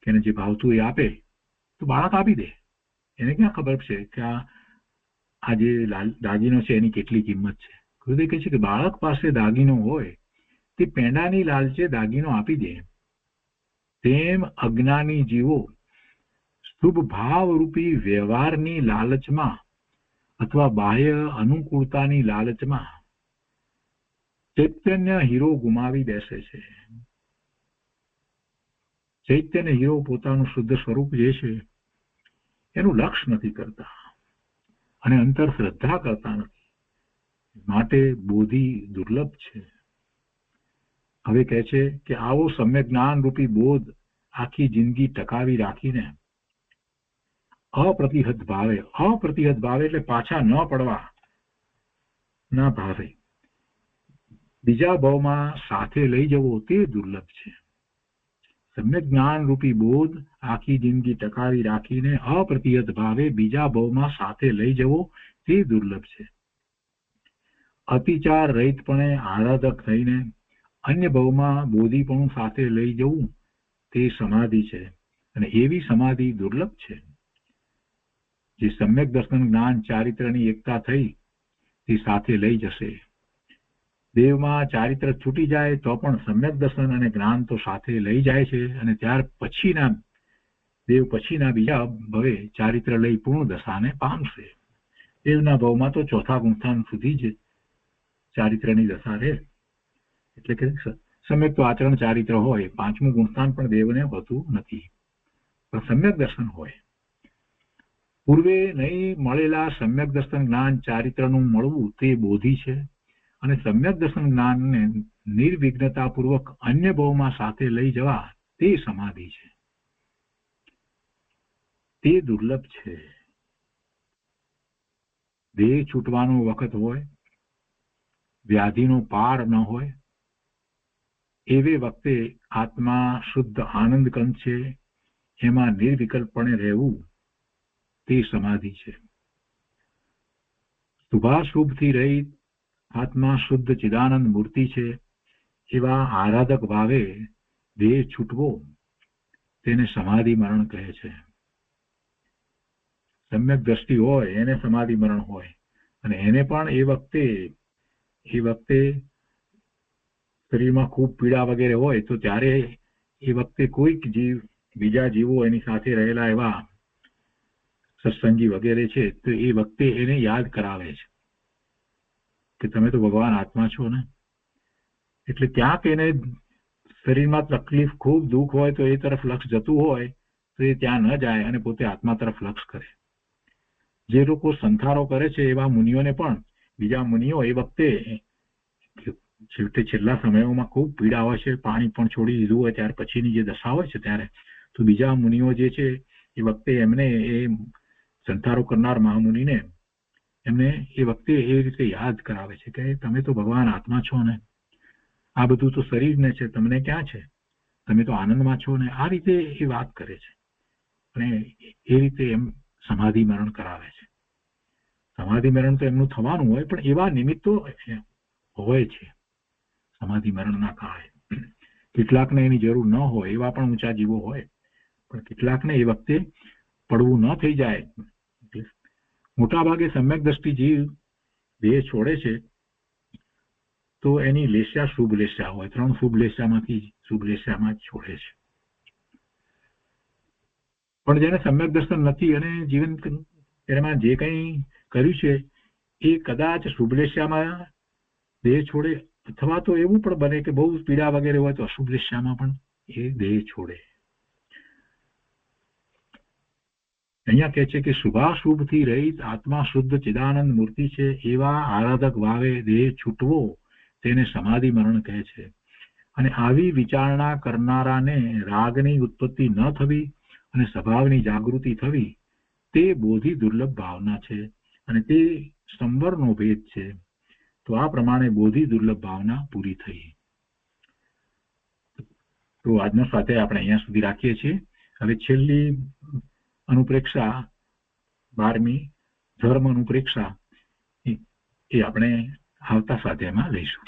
કે એને જે ભાવતું એ આપે, તો બાળક આપી દે. એને ક્યાં ખબર છે કે આ જે દાગીનો છે એની કેટલી કિંમત છે? ગુરુદેવ કહે છે કે બાળક પાસે દાગીનો હોય, તે પેંડાની લાલચે દાગીનો આપી દે, તેમ અજ્ઞાની જીવો શુભ ભાવરૂપી વ્યવહારની લાલચમાં અથવા બાહ્ય અનુકૂળતાની લાલચમાં ચૈતન્ય હીરો ગુમાવી બેસે છે. ચૈતન્ય હીરો પોતાનું શુદ્ધ સ્વરૂપ જે છે એનું લક્ષ્ય નથી કરતા અને અંતર શ્રદ્ધા કરતા નથી, માટે બોધિ દુર્લભ છે. હવે કહે છે કે આવો સમ્યક જ્ઞાન રૂપી બોધ આખી જિંદગી ટકાવી રાખીને અપ્રતિહત ભાવે એટલે પાછા ન પડવા ના ભાવે બીજા ભાવમાં સાથે લઈ જવો તે દુર્લભ છે. સમ્યક જ્ઞાન રૂપી બોધ આખી જિંદગી ટકાવી રાખીને અપ્રતિહત ભાવે બીજા ભાવમાં સાથે લઈ જવો તે દુર્લભ છે. અતિચાર રહિતપણે આરાધક થઈને અન્ય ભાવમાં બોધિપણું સાથે લઈ જવું તે સમાધિ છે, અને એવી સમાધિ દુર્લભ છે. જે સમ્યક દર્શન, જ્ઞાન, ચારિત્રની એકતા થઈ તે સાથે લઈ જશે. દેવમાં ચારિત્ર છૂટી જાય તો પણ સમ્યક દર્શન અને જ્ઞાન તો સાથે લઈ જાય છે, અને ત્યાર પછીના દેવ પછીના બીજા ભવે ચારિત્ર લઈ પૂર્ણ દશાને પામશે. દેવના ભાવમાં તો ચોથા ગુંઠાન સુધી જ ચારિત્રની દશા રહે, એટલે કે સમ્યક તો આચરણ ચારિત્ર હોય, પાંચમું ગુણસ્થાન પણ દેવને હોતું નથી, પણ સમ્યક દર્શન હોય. પૂર્વે નહીં મળેલા સમ્યક દર્શન, જ્ઞાન, ચારિત્રનું મળવું તે બોધિ છે, અને સમ્યક દર્શન જ્ઞાનને નિર્વિઘ્નતાપૂર્વક અન્ય ભાવમાં સાથે લઈ જવા તે સમાધિ છે. તે દુર્લભ છે. દેહ છૂટવાનો વખત હોય, વ્યાધિનો પાર ન હોય, એવે વખતે આત્મા શુદ્ધ આનંદ કંદ છે, એમાં નિર્વિકલ્પપણે રહેવું તે સમાધિ છે. શુભાશુભથી રહિત આત્મા શુદ્ધ ચિદાનંદ મૂર્તિ છે, એવા આરાધક ભાવે દેહ છૂટવો તેને સમાધિ મરણ કહે છે. સમ્યક દ્રષ્ટિ હોય એને સમાધિ મરણ હોય, અને એને પણ એ વખતે શરીરમાં ખૂબ પીડા વગેરે હોય તો ત્યારે એ વખતે કોઈક જીવ, બીજા જીવો એની સાથે રહેલા એવા સત્સંગી વગેરે છે તો એ વખતે એને યાદ કરાવે છે કે તમે તો ભગવાન આત્મા છો ને. એટલે ક્યાંક એને શરીરમાં તકલીફ, ખૂબ દુઃખ હોય તો એ તરફ લક્ષ જતું હોય તો એ ત્યાં ન જાય અને પોતે આત્મા તરફ લક્ષ કરે. જે લોકો સંથારો કરે છે એવા મુનિઓને પણ બીજા મુનિઓ એ વખતે છેવટે છેલ્લા સમયોમાં ખૂબ પીડા હોય છે, પાણી પણ છોડી દીધું હોય ત્યાર પછીની જે દશા હોય છે ત્યારે તો બીજા મુનિઓ જે છે એ વખતે એમને એ સંથારો કરનાર મહામુનિને એમને એ વખતે એ રીતે યાદ કરાવે છે કે તમે તો ભગવાન આત્મા છો ને, આ બધું તો શરીરને છે, તમને ક્યાં છે, તમે તો આનંદમાં છો ને. આ રીતે એ વાત કરે છે અને એ રીતે એમ સમાધિ મરણ કરાવે છે. સમાધિ મરણ તો એમનું થવાનું હોય, પણ એવા નિમિત્તો હોય છે સમાધિ મરણના કાળે. કેટલાકને એની જરૂર ન હોય એવા પણ ઊંચા જીવો હોય, પણ કેટલાકને એ વખતે પડવું ન થઈ જાય. મોટા ભાગે સમ્યક દ્રષ્ટિ જીવ દેહ છોડે છે તો એની લેસ્યા શુભ લેસ્યા હોય, 3 શુભ લેસ્યામાંથી શુભ લેસ્યામાં જ છોડે છે. પણ જેને સમ્યક દર્શન નથી અને જીવન એમાં જે કંઈ કર્યું છે એ કદાચ શુભ લેસ્યામાં દેહ છોડે, અથવા તો એવું પણ બને કે બહુ પીડા વગેરે હોય તો અશુભ લેસ્યામાં પણ એ દેહ છોડે. અહીંયા કહે છે કે શુભાશુભથી રહિત આત્મા શુદ્ધ ચિદાનંદ મૂર્તિ છે, એવા આરાધક ભાવે દેહ છૂટવો તેને સમાધિ મરણ કહે છે. અને આવી વિચારણા કરનારાને રાગની ઉત્પત્તિ ન થવી અને સ્વભાવની જાગૃતિ થવી તે બોધિ દુર્લભ ભાવના છે અને તે સંવરનો ભેદ છે. તો આ પ્રમાણે બોધિ દુર્લભ ભાવના પૂરી થઈ. તો આજનો સ્વાધ્યાય આપણે અહીંયા સુધી રાખીએ છીએ. હવે છેલ્લી અનુપ્રેક્ષા 12મી ધર્મ અનુપ્રેક્ષા એ આપણે આવતા સ્વાધ્યાયમાં લઈશું.